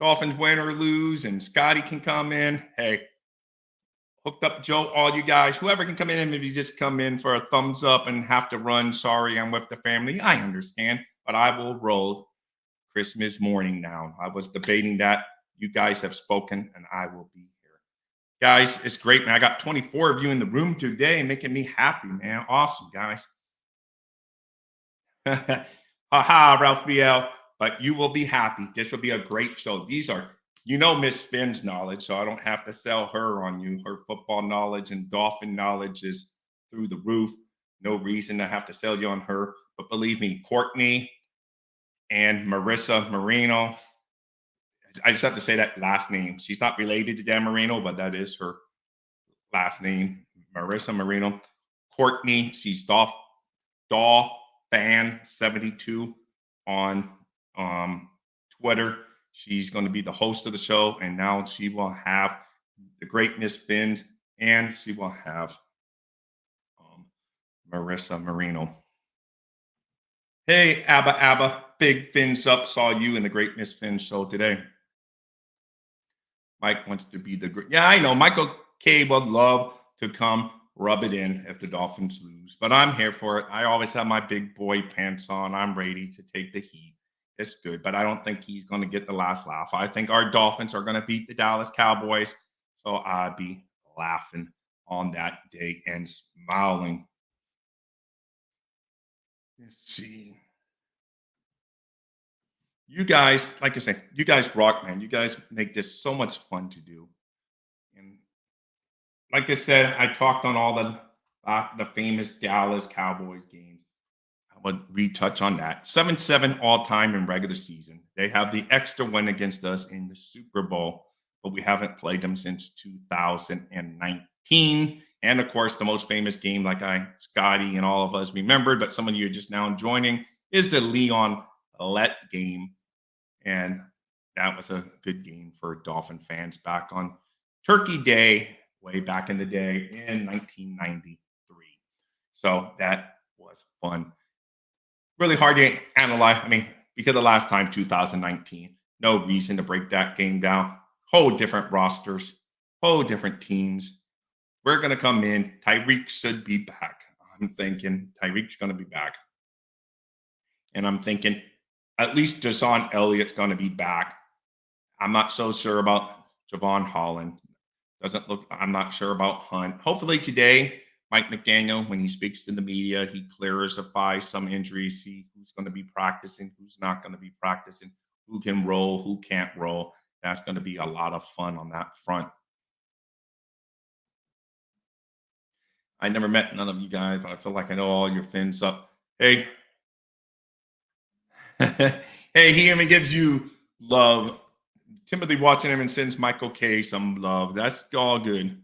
Dolphins win or lose, and Scotty can come in, hey, hooked up Joe, all you guys, whoever can come in, and if you just come in for a thumbs up and have to run, sorry, I'm with the family, I understand, but I will roll Christmas morning now. I was debating that. You guys have spoken, and I will be here. Guys, it's great, man. I got 24 of you in the room today, making me happy, man. Awesome, guys. Ha, Raphael, but you will be happy. This will be a great show. These are, Miss Finn's knowledge, so I don't have to sell her on you. Her football knowledge and Dolphin knowledge is through the roof. No reason to have to sell you on her. But believe me, Courtney and Marissa Marino, I just have to say that last name. She's not related to Dan Marino, but that is her last name, Marissa Marino. Courtney, she's Fan72 on Twitter. She's going to be the host of the show, and now she will have the great Miss Finns, and she will have Marissa Marino. Hey, Abba, big fins up. Saw you in the great Miss Finn show today. Mike wants to be the great. Yeah, I know. Michael K would love to come rub it in if the Dolphins lose, but I'm here for it. I always have my big boy pants on. I'm ready to take the heat. It's good, but I don't think he's going to get the last laugh. I think our Dolphins are going to beat the Dallas Cowboys, so I'll be laughing on that day and smiling. Let's see. You guys, like I said, you guys rock, man. You guys make this so much fun to do. And like I said, I talked on all the famous Dallas Cowboys games. I would retouch on that. 7-7 all time in regular season. They have the extra win against us in the Super Bowl. but we haven't played them since 2019. And of course, the most famous game, like Scotty and all of us remembered, but some of you are just now joining, is the Leon Let game. And that was a good game for Dolphin fans back on Turkey Day, way back in the day in 1993. So that was fun. Really hard to analyze. I mean, because the last time, 2019, no reason to break that game down. Whole different rosters, whole different teams. We're going to come in. Tyreek should be back. I'm thinking Tyreek's going to be back. And I'm thinking at least Jason Elliott's going to be back. I'm not so sure about Javon Holland. I'm not sure about Hunt. Hopefully today, Mike McDaniel, when he speaks to the media, he clarifies some injuries, see who's going to be practicing, who's not going to be practicing, who can roll, who can't roll. That's going to be a lot of fun on that front. I never met none of you guys, but I feel like I know all your fins up. Hey. Hey, he even gives you love. Timothy watching him and sends Michael K some love. That's all good.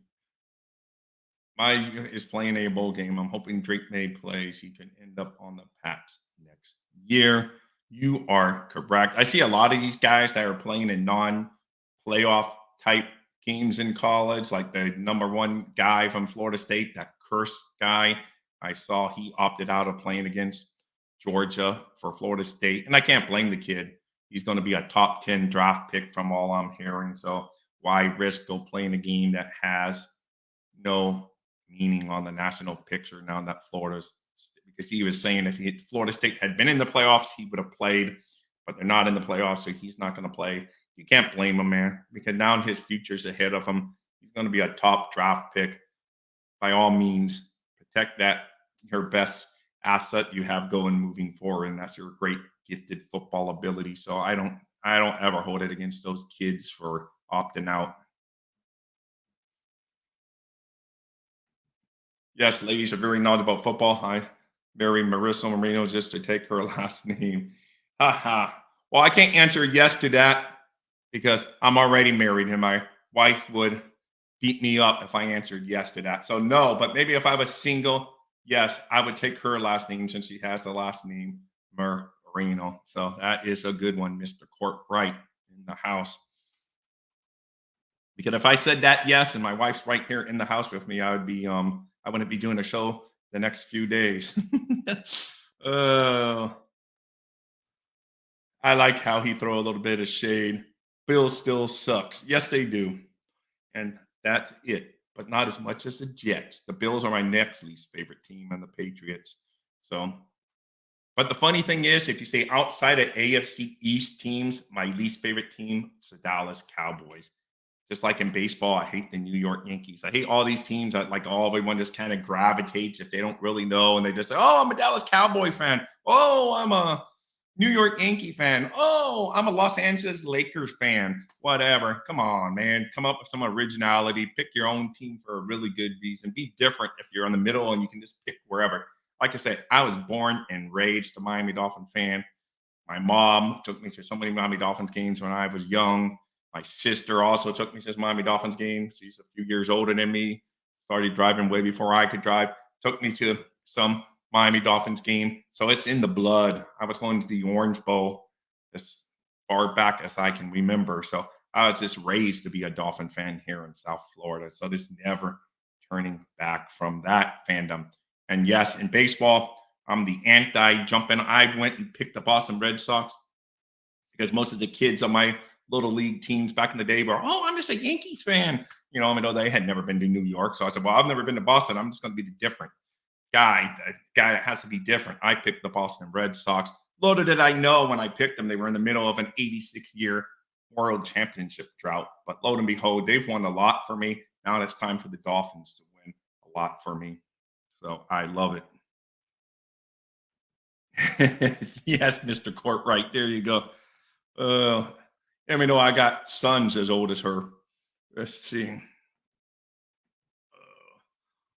Mike is playing a bowl game. I'm hoping Drake May plays. He can end up on the Pats next year. You are correct. I see a lot of these guys that are playing in non-playoff type games in college, like the number one guy from Florida State, that cursed guy. I saw he opted out of playing against Georgia for Florida State. And I can't blame the kid. He's going to be a top 10 draft pick from all I'm hearing. So why risk go playing a game that has no meaning on the national picture now that Florida's, because he was saying if Florida State had been in the playoffs, he would have played, but they're not in the playoffs, so he's not going to play. You can't blame him, man, because now his future's ahead of him. He's going to be a top draft pick. By all means, protect that, your best asset you have going moving forward, and that's your great gifted football ability. So I don't ever hold it against those kids for opting out. Yes, ladies are very knowledgeable about football. I married Marissa Marino just to take her last name. Haha. Well, I can't answer yes to that because I'm already married and my wife would beat me up if I answered yes to that. So no, but maybe if I was single, yes, I would take her last name since she has the last name Marino. So that is a good one, Mr. Courtwright in the house. Because if I said that yes, and my wife's right here in the house with me, I wouldn't be doing a show the next few days. I like how he throw a little bit of shade. Bills still sucks. Yes, they do. And that's it. But not as much as the Jets. The Bills are my next least favorite team and the Patriots. So, but the funny thing is, if you say outside of AFC East teams, my least favorite team is the Dallas Cowboys. Just like in baseball, I hate the New York Yankees. I hate all these teams that like everyone just kind of gravitates if they don't really know. And they just say, oh, I'm a Dallas Cowboy fan. Oh, I'm a New York Yankee fan. Oh, I'm a Los Angeles Lakers fan. Whatever. Come on, man. Come up with some originality. Pick your own team for a really good reason. Be different if you're in the middle and you can just pick wherever. Like I said, I was born and raised a Miami Dolphin fan. My mom took me to so many Miami Dolphins games when I was young. My sister also took me to Miami Dolphins games. She's a few years older than me. Started driving way before I could drive. Took me to some Miami Dolphins game. So it's in the blood. I was going to the Orange Bowl as far back as I can remember. So I was just raised to be a Dolphin fan here in South Florida. So there's never turning back from that fandom. And yes, in baseball, I'm the anti-jumping. I went and picked the Boston Red Sox because most of the kids on my little league teams back in the day were, oh, I'm just a Yankees fan. You know, I mean, they had never been to New York. So I said, well, I've never been to Boston. I'm just going to be the different guy that has to be different. I picked the Boston Red Sox. Little did I know when I picked them, they were in the middle of an 86-year world championship drought. But lo and behold, they've won a lot for me. Now it's time for the Dolphins to win a lot for me. So I love it. Yes, Mr. Courtwright. There you go. Let me know I got sons as old as her. Let's see.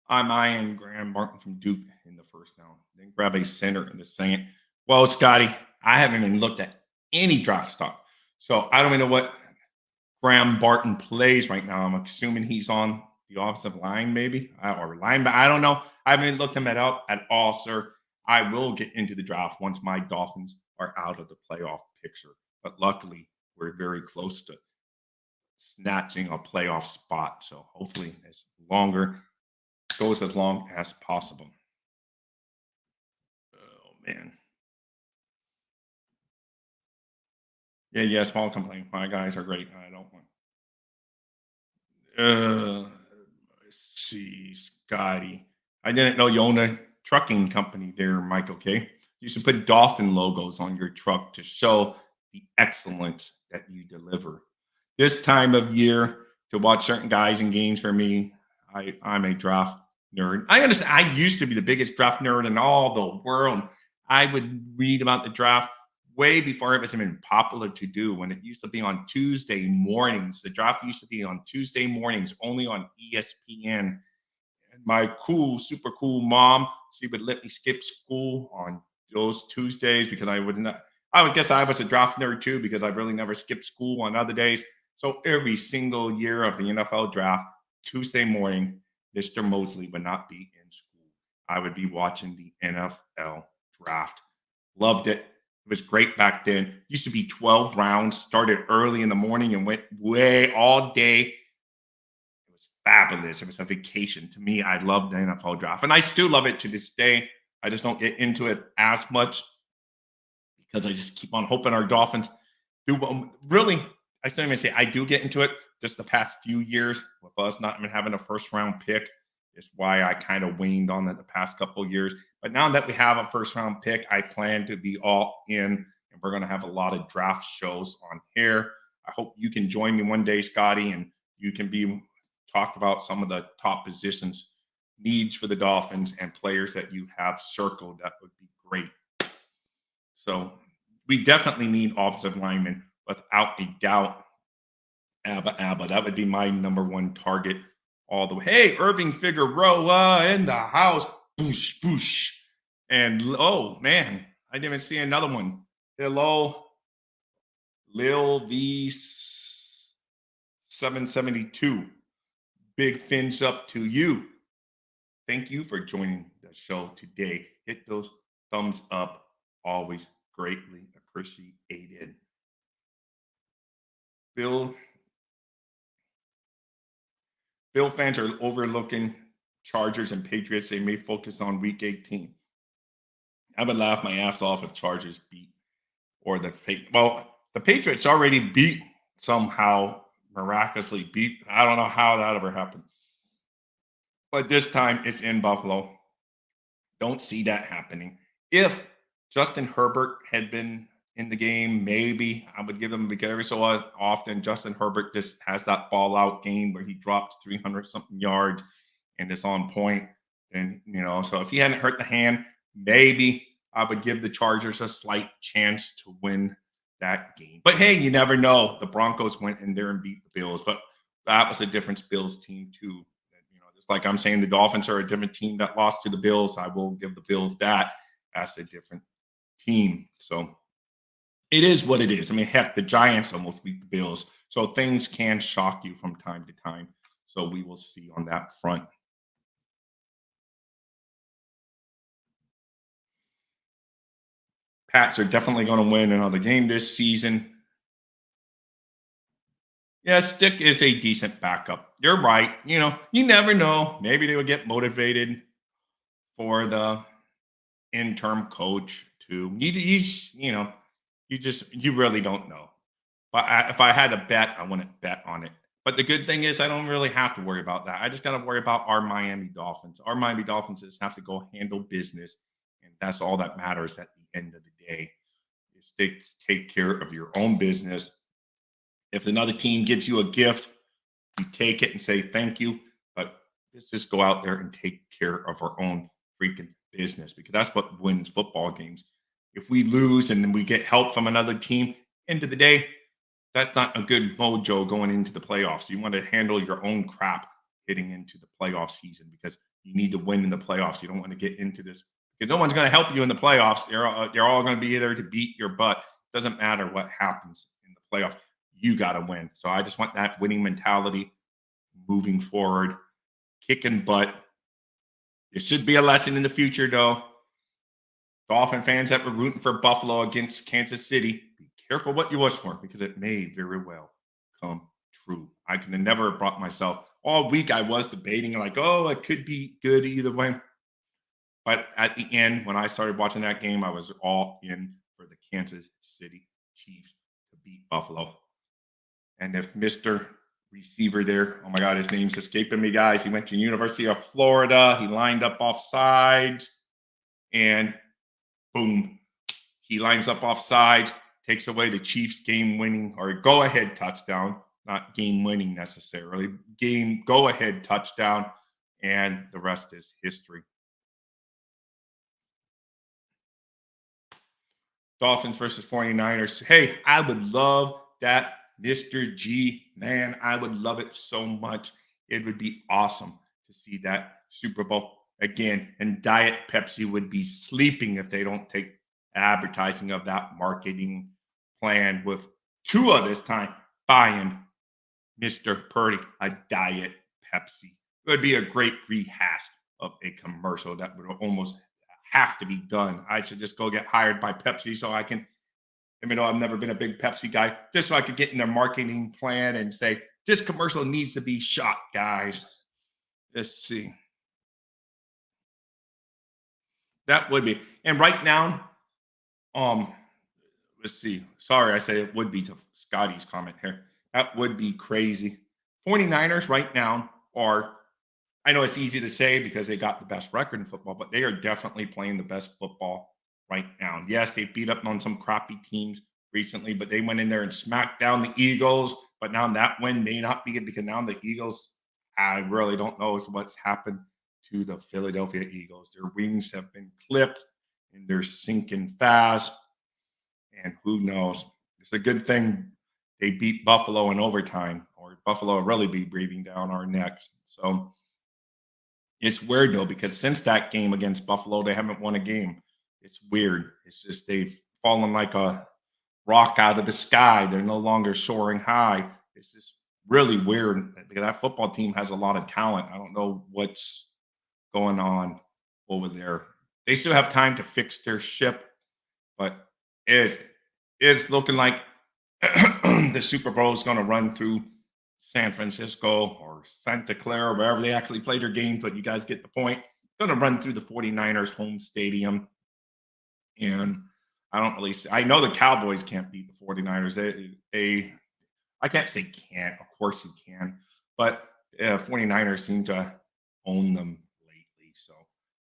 I'm eyeing Graham Martin from Duke in the first round. Then grab a center in the second. Well, Scotty, I haven't even looked at any draft stock. So I don't even know what Graham Barton plays right now. I'm assuming he's on the offensive line, maybe or line, but I don't know. I haven't looked him up at all, sir. I will get into the draft once my Dolphins are out of the playoff picture. But luckily, we're very close to snatching a playoff spot. So hopefully, as longer goes as long as possible. Oh man. Yeah, small complaint. My guys are great. I don't want. Let's see, Scotty. I didn't know you own a trucking company there, Mike. Okay, you should put dolphin logos on your truck to show the excellence that you deliver. This time of year to watch certain guys in games for me, I'm a draft nerd. I understand. I used to be the biggest draft nerd in all the world. I would read about the draft way before it was even popular to do, when it used to be on Tuesday mornings. The draft used to be on Tuesday mornings only on ESPN. And my cool, super cool mom, she would let me skip school on those Tuesdays because I would not. I would guess I was a draft nerd too because I really never skipped school on other days. So every single year of the NFL draft, Tuesday morning, Mr. Mosley would not be in school. I would be watching the NFL draft. Loved it. It was great back then. Used to be 12 rounds, started early in the morning and went way all day. It was fabulous. It was a vacation. To me, I love the NFL draft. And I still love it to this day. I just don't get into it as much because I just keep on hoping our Dolphins do. Really, I shouldn't even say I do get into it. Just the past few years with us not even having a first round pick is why I kind of waned on it the past couple of years. But now that we have a first round pick, I plan to be all in, and we're going to have a lot of draft shows on here. I hope you can join me one day, Scotty, and you can be talk about some of the top positions, needs for the Dolphins, and players that you have circled. That would be great. So we definitely need offensive linemen without a doubt. Abba. That would be my number one target all the way. Hey, Irving Figueroa in the house. Boosh, boosh. And oh, man, I didn't even see another one. Hello, Lil V 772. Big fins up to you. Thank you for joining the show today. Hit those thumbs up. Always greatly appreciated. Bill fans are overlooking Chargers and Patriots. They may focus on Week 18. I would laugh my ass off if Chargers beat or the Patriots already beat somehow, miraculously beat. I don't know how that ever happened. But this time it's in Buffalo. Don't see that happening. If Justin Herbert had been in the game, maybe I would give him, because every so often Justin Herbert just has that ball out game where he drops 300 something yards and it's on point. And, so if he hadn't hurt the hand, maybe I would give the Chargers a slight chance to win that game. But hey, you never know. The Broncos went in there and beat the Bills, but that was a different Bills team too. Just like I'm saying the Dolphins are a different team that lost to the Bills, I will give the Bills that as a different team. So it is what it is. I mean, heck, the Giants almost beat the Bills. So things can shock you from time to time. So we will see on that front. Pats are definitely going to win another game this season. Yeah, Stick is a decent backup. You're right. You never know. Maybe they would get motivated for the interim coach too. You really don't know. But if I had to bet, I wouldn't bet on it. But the good thing is I don't really have to worry about that. I just got to worry about our Miami Dolphins. Our Miami Dolphins just have to go handle business. And that's all that matters at the end of the day, is take care of your own business. If another team gives you a gift, you take it and say thank you. But let's just go out there and take care of our own freaking business, because that's what wins football games. If we lose and then we get help from another team, end of the day, that's not a good mojo going into the playoffs. You want to handle your own crap getting into the playoff season, because you need to win in the playoffs. You don't want to get into this because no one's going to help you in the playoffs. They're all going to be there to beat your butt. Doesn't matter what happens in the playoffs. you got to win. So I just want that winning mentality moving forward, kicking butt. It should be a lesson in the future, though. Dolphin fans that were rooting for Buffalo against Kansas City, be careful what you wish for because it may very well come true. I could have never brought myself. All week I was debating, like, oh, it could be good either way. But at the end, when I started watching that game, I was all in for the Kansas City Chiefs to beat Buffalo. And if Mr. Receiver there, oh my God, his name's escaping me, guys. He went to University of Florida. He lined up off sides, and boom, he lines up off sides, takes away the Chiefs' game-winning or go-ahead touchdown, not game-winning necessarily, go-ahead touchdown, and the rest is history. Dolphins versus 49ers. Hey, I would love that, Mr. G. Man, I would love it so much. It would be awesome to see that Super Bowl again. And Diet Pepsi would be sleeping if they don't take advertising of that marketing plan with Tua this time buying Mr. Purdy a Diet Pepsi. It would be a great rehash of a commercial that would almost have to be done. I should just go get hired by Pepsi so I can, even though I've never been a big Pepsi guy, just so I could get in their marketing plan and say, this commercial needs to be shot, guys. Let's see. That would be. And right now, let's see. Sorry, I say it would be to Scotty's comment here. That would be crazy. 49ers right now are, I know it's easy to say because they got the best record in football, but they are definitely playing the best football right now. Yes, they beat up on some crappy teams recently, but they went in there and smacked down the Eagles. But now that win may not be it because now the Eagles, I really don't know what's happened to the Philadelphia Eagles. Their wings have been clipped and they're sinking fast. And who knows? It's a good thing they beat Buffalo in overtime, or Buffalo will really be breathing down our necks. So it's weird, though, because since that game against Buffalo, they haven't won a game. It's weird. It's just they've fallen like a rock out of the sky. They're no longer soaring high. It's just really weird because that football team has a lot of talent. I don't know what's going on over there. They still have time to fix their ship, but it's looking like the Super Bowl is going to run through San Francisco or Santa Clara, wherever they actually play their games, but you guys get the point. Going to run through the 49ers home stadium. And I don't really see, I know the Cowboys can't beat the 49ers. I can't say can't. Of course you can. But 49ers seem to own them lately. So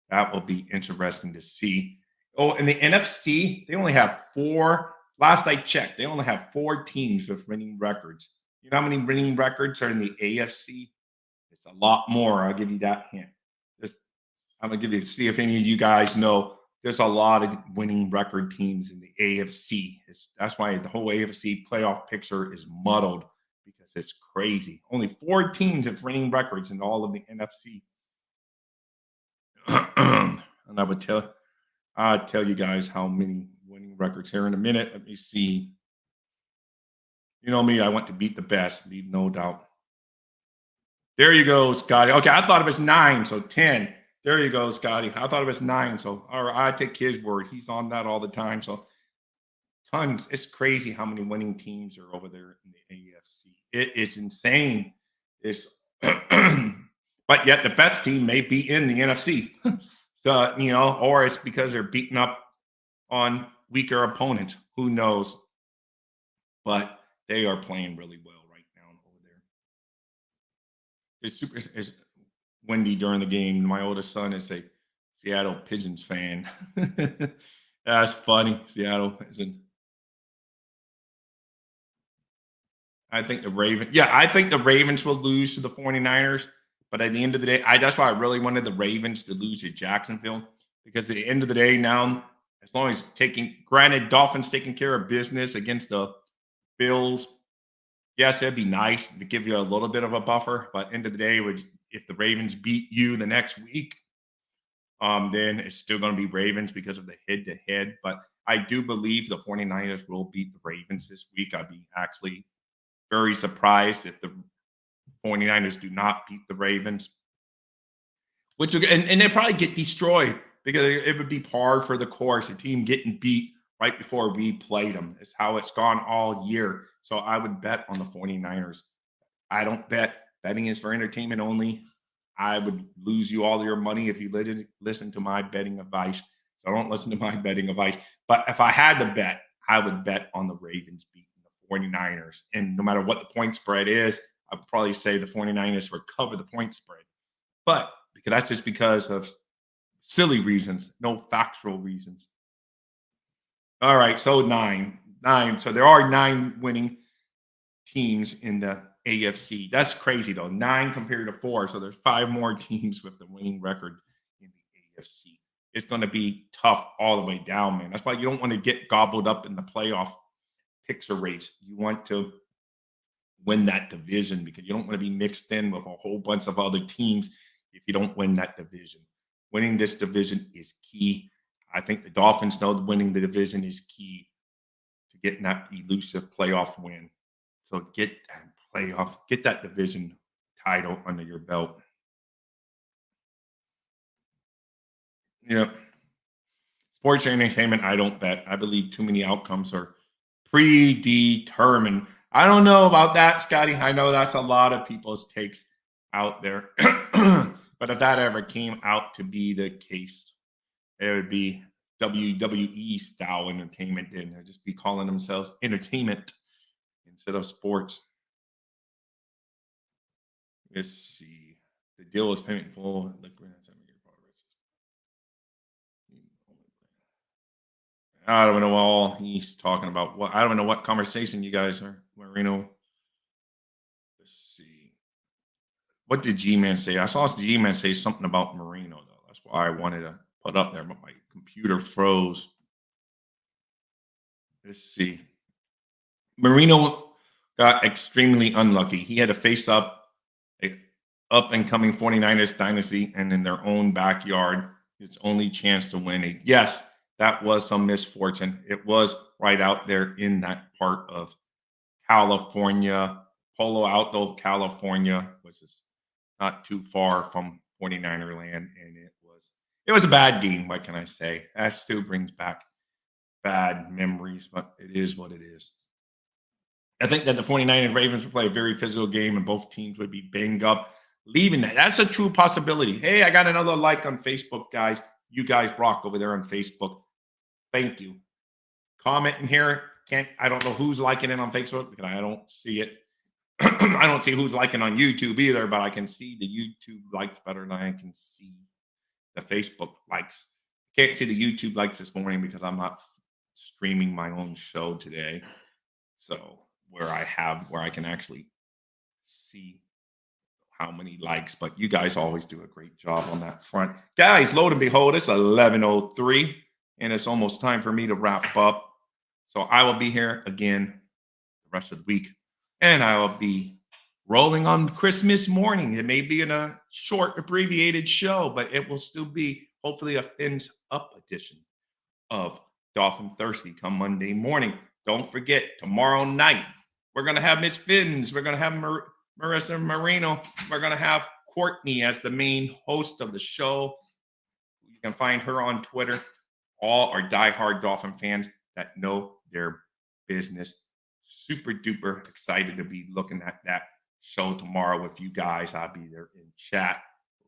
that will be interesting to see. Oh, in the NFC, they only have four. Last I checked, they only have 4 teams with winning records. You know how many winning records are in the AFC? It's a lot more. I'll give you that hint. I'm going to give you, see if any of you guys know. There's a lot of winning record teams in the AFC. That's why the whole AFC playoff picture is muddled because it's crazy. Only 4 teams have winning records in all of the NFC. And I'll tell you guys how many winning records here in a minute. Let me see. You know me, I want to beat the best, leave no doubt. There you go, Scotty. Okay, I thought it was 9, so 10. There you go, Scotty. I thought it was 9, so all right, I take his word. He's on that all the time, so tons. It's crazy how many winning teams are over there in the AFC. It is insane. It's but yet the best team may be in the NFC. So, or it's because they're beating up on weaker opponents. Who knows? But they are playing really well right now over there. It's windy during the game. My oldest son is a Seattle Pigeons fan. That's funny. Seattle isn't. I think the Ravens will lose to the 49ers. But at the end of the day, that's why I really wanted the Ravens to lose to Jacksonville. Because at the end of the day now, as long as granted, Dolphins taking care of business against the Bills, yes, it'd be nice to give you a little bit of a buffer. But at the end of the day, if the Ravens beat you the next week, then it's still going to be Ravens because of the head-to-head. But I do believe the 49ers will beat the Ravens this week. I'd be actually very surprised if the 49ers do not beat the Ravens, which will, and they probably get destroyed because it would be par for the course. A team getting beat right before we played them. It's how it's gone all year. So I would bet on the 49ers. I don't bet. Betting is for entertainment only. I would lose you all your money if you listen to my betting advice. So don't listen to my betting advice. But if I had to bet, I would bet on the Ravens beating the 49ers. And no matter what the point spread is, I would probably say the 49ers would cover the point spread. But because that's just because of silly reasons, no factual reasons. All right, so nine. So there are 9 winning teams in the AFC. That's crazy though. 9 compared to 4. So there's 5 more teams with the winning record in the AFC. It's going to be tough all the way down, man. That's why you don't want to get gobbled up in the playoff picture race. You want to win that division because you don't want to be mixed in with a whole bunch of other teams if you don't win that division. Winning this division is key. I think the Dolphins know winning the division is key to getting that elusive playoff win. So get that division title under your belt. Yeah. Sports entertainment, I don't bet. I believe too many outcomes are predetermined. I don't know about that, Scotty. I know that's a lot of people's takes out there. But if that ever came out to be the case, it would be WWE style entertainment. And they'd just be calling themselves entertainment instead of sports. Let's see. The deal is payment full. I don't know all he's talking about. What I don't know what conversation you guys are, Marino. Let's see. What did G-Man say? I saw G-Man say something about Marino, though. That's why I wanted to put up there, but my computer froze. Let's see. Marino got extremely unlucky. He had to face up and coming 49ers dynasty and in their own backyard. His only chance to win it. Yes, that was some misfortune. It was right out there in that part of California, Palo Alto, California, which is not too far from 49er land. And it was a bad game. What can I say? That still brings back bad memories, but it is what it is. I think that the 49ers Ravens would play a very physical game and both teams would be banged up. Leaving that. That's a true possibility. Hey, I got another like on Facebook, guys. You guys rock over there on Facebook. Thank you. Comment in here. I don't know who's liking it on Facebook because I don't see it. I don't see who's liking on YouTube either, but I can see the YouTube likes better than I can see the Facebook likes. Can't see the YouTube likes this morning because I'm not streaming my own show today. So where I can actually see how many likes, but you guys always do a great job on that front. Guys, lo and behold, it's 11:03 and it's almost time for me to wrap up. So I will be here again the rest of the week and I will be rolling on Christmas morning. It may be in a short abbreviated show, but it will still be hopefully a fins up edition of Dolphin Thirsty come Monday morning. Don't forget, tomorrow night, we're going to have Miss Fins. We're going to have Marissa Marino. We're going to have Courtney as the main host of the show. You can find her on Twitter. All are diehard Dolphin fans that know their business. Super duper excited to be looking at that show tomorrow with you guys. I'll be there in chat,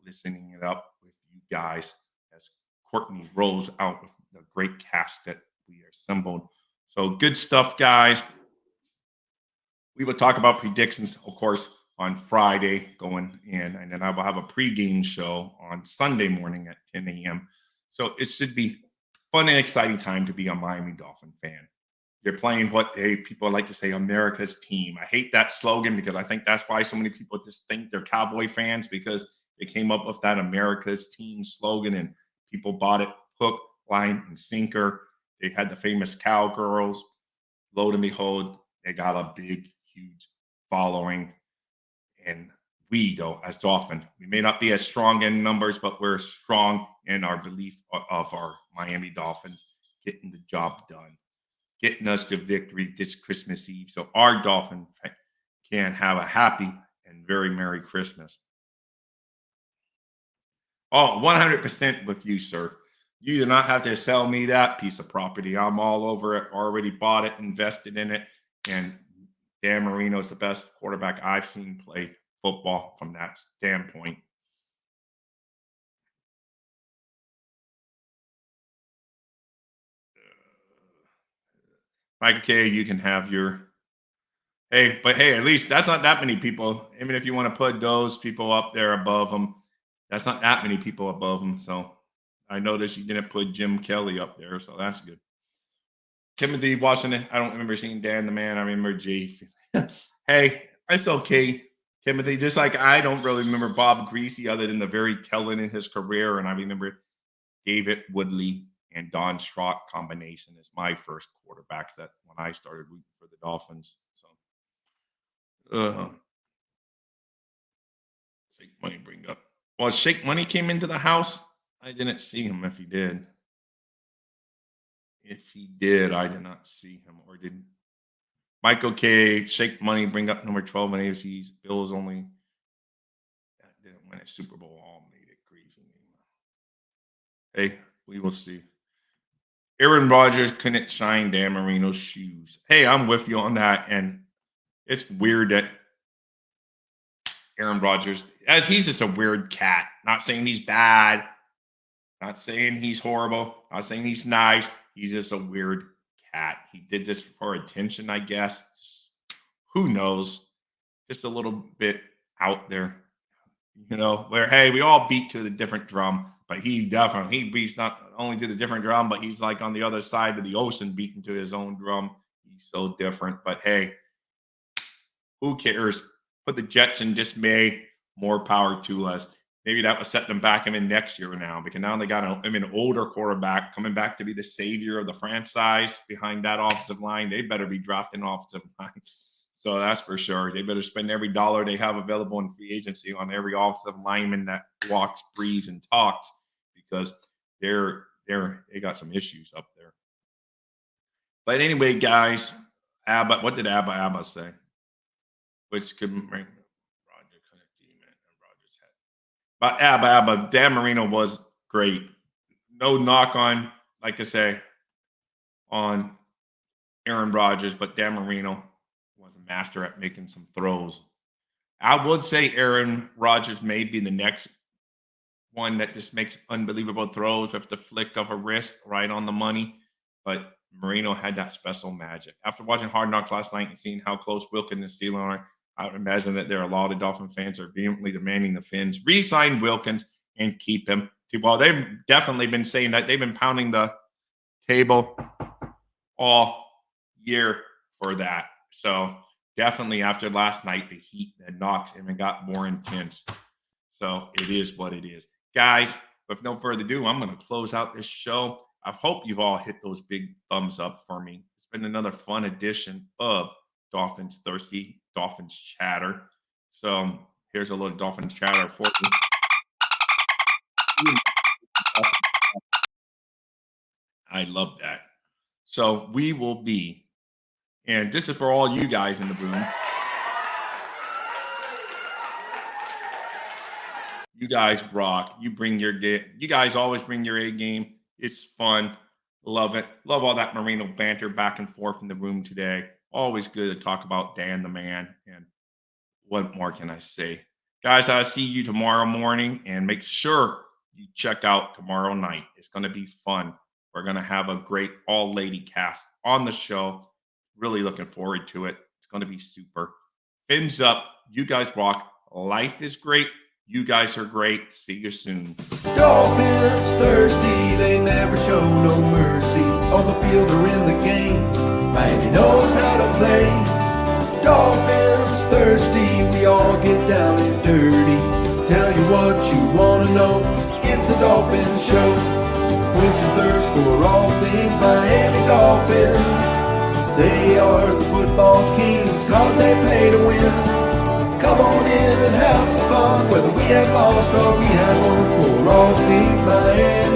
listening it up with you guys as Courtney rolls out with the great cast that we assembled. So good stuff, guys. We will talk about predictions, of course, on Friday going in, and then I will have a pregame show on Sunday morning at 10 a.m. So it should be fun and exciting time to be a Miami Dolphin fan. You're playing what people like to say, America's team. I hate that slogan because I think that's why so many people just think they're Cowboy fans because they came up with that America's team slogan and people bought it hook, line, and sinker. They had the famous Cowgirls. Lo and behold, they got a big, huge following. And we, though, as Dolphin, we may not be as strong in numbers, but we're strong in our belief of our Miami Dolphins getting the job done, getting us to victory this Christmas Eve. So our Dolphin can have a happy and very Merry Christmas. Oh, 100% with you, sir. You do not have to sell me that piece of property. I'm all over it, already bought it, invested in it. And Dan Marino is the best quarterback I've seen play football from that standpoint. Michael K, you can have your hey, but hey, at least that's not that many people. Even if you want to put those people up there above them, that's not that many people above them. So I noticed you didn't put Jim Kelly up there, so that's good. Timothy Washington, I don't remember seeing Dan the Man. I remember Jay. Hey, it's okay, Timothy. Just like I don't really remember Bob Greasy other than the very telling in his career. And I remember David Woodley and Don Strock combination is my first quarterbacks that when I started rooting for the Dolphins. So Shake Money bring up. Well, Shake Money came into the house. I didn't see him if he did. If he did, I did not see him. Or did Michael K. Shake Money bring up number 12 in AFC's Bills only that didn't win a Super Bowl all made it crazy. Hey, we will see. Aaron Rodgers couldn't shine Dan Marino's shoes. Hey, I'm with you on that. And it's weird that Aaron Rodgers, he's just a weird cat. Not saying he's bad. Not saying he's horrible. Not saying he's nice. He's just a weird cat. He did this for attention, I guess. Who knows? Just a little bit out there. You know, where, hey, we all beat to the different drum, but he beats not only to the different drum, but he's like on the other side of the ocean beating to his own drum. He's so different. But hey, who cares? Put the Jets in dismay. More power to us. Maybe that will set them back in next year now, because now they got an older quarterback coming back to be the savior of the franchise behind that offensive line. They better be drafting offensive line. So that's for sure. They better spend every dollar they have available in free agency on every offensive lineman that walks, breathes, and talks, because they got some issues up there. But anyway, guys, Abba, what did Abba say? Which could bring Roger couldn't demon and Roger's head. But Abba, Dan Marino was great. No knock on, like I say, on Aaron Rodgers, but Dan Marino was a master at making some throws. I would say Aaron Rodgers may be the next one that just makes unbelievable throws with the flick of a wrist right on the money. But Marino had that special magic. After watching Hard Knocks last night and seeing how close Wilkins and Steele are, I would imagine that there are a lot of Dolphin fans are vehemently demanding the Fins re-sign Wilkins and keep him. Well, they've definitely been saying that. They've been pounding the table all year for that. So definitely after last night, the heat that knocks him and got more intense. So it is what it is. Guys, with no further ado, I'm going to close out this show. I hope you've all hit those big thumbs up for me. It's been another fun edition of Dolphins Thirsty, Dolphins Chatter. So here's a little Dolphins Chatter for you. I love that. So we will be, and this is for all you guys in the room. You guys rock. You guys always bring your A game. It's fun. Love it. Love all that Marino banter back and forth in the room today. Always good to talk about Dan the Man. And what more can I say? Guys, I'll see you tomorrow morning, and make sure you check out tomorrow night. It's going to be fun. We're going to have a great all-lady cast on the show. Really looking forward to it. It's going to be super. Fins up. You guys rock. Life is great. You guys are great. See you soon. Dolphins thirsty, they never show no mercy. On the field or in the game, Miami knows how to play. Dolphins thirsty, we all get down and dirty. Tell you what you want to know, it's the Dolphins Show. Quench your thirst for all things Miami Dolphins. They are the football kings, cause they play to win. Come on in and have some fun, whether we have lost or we have won, for all things Miami.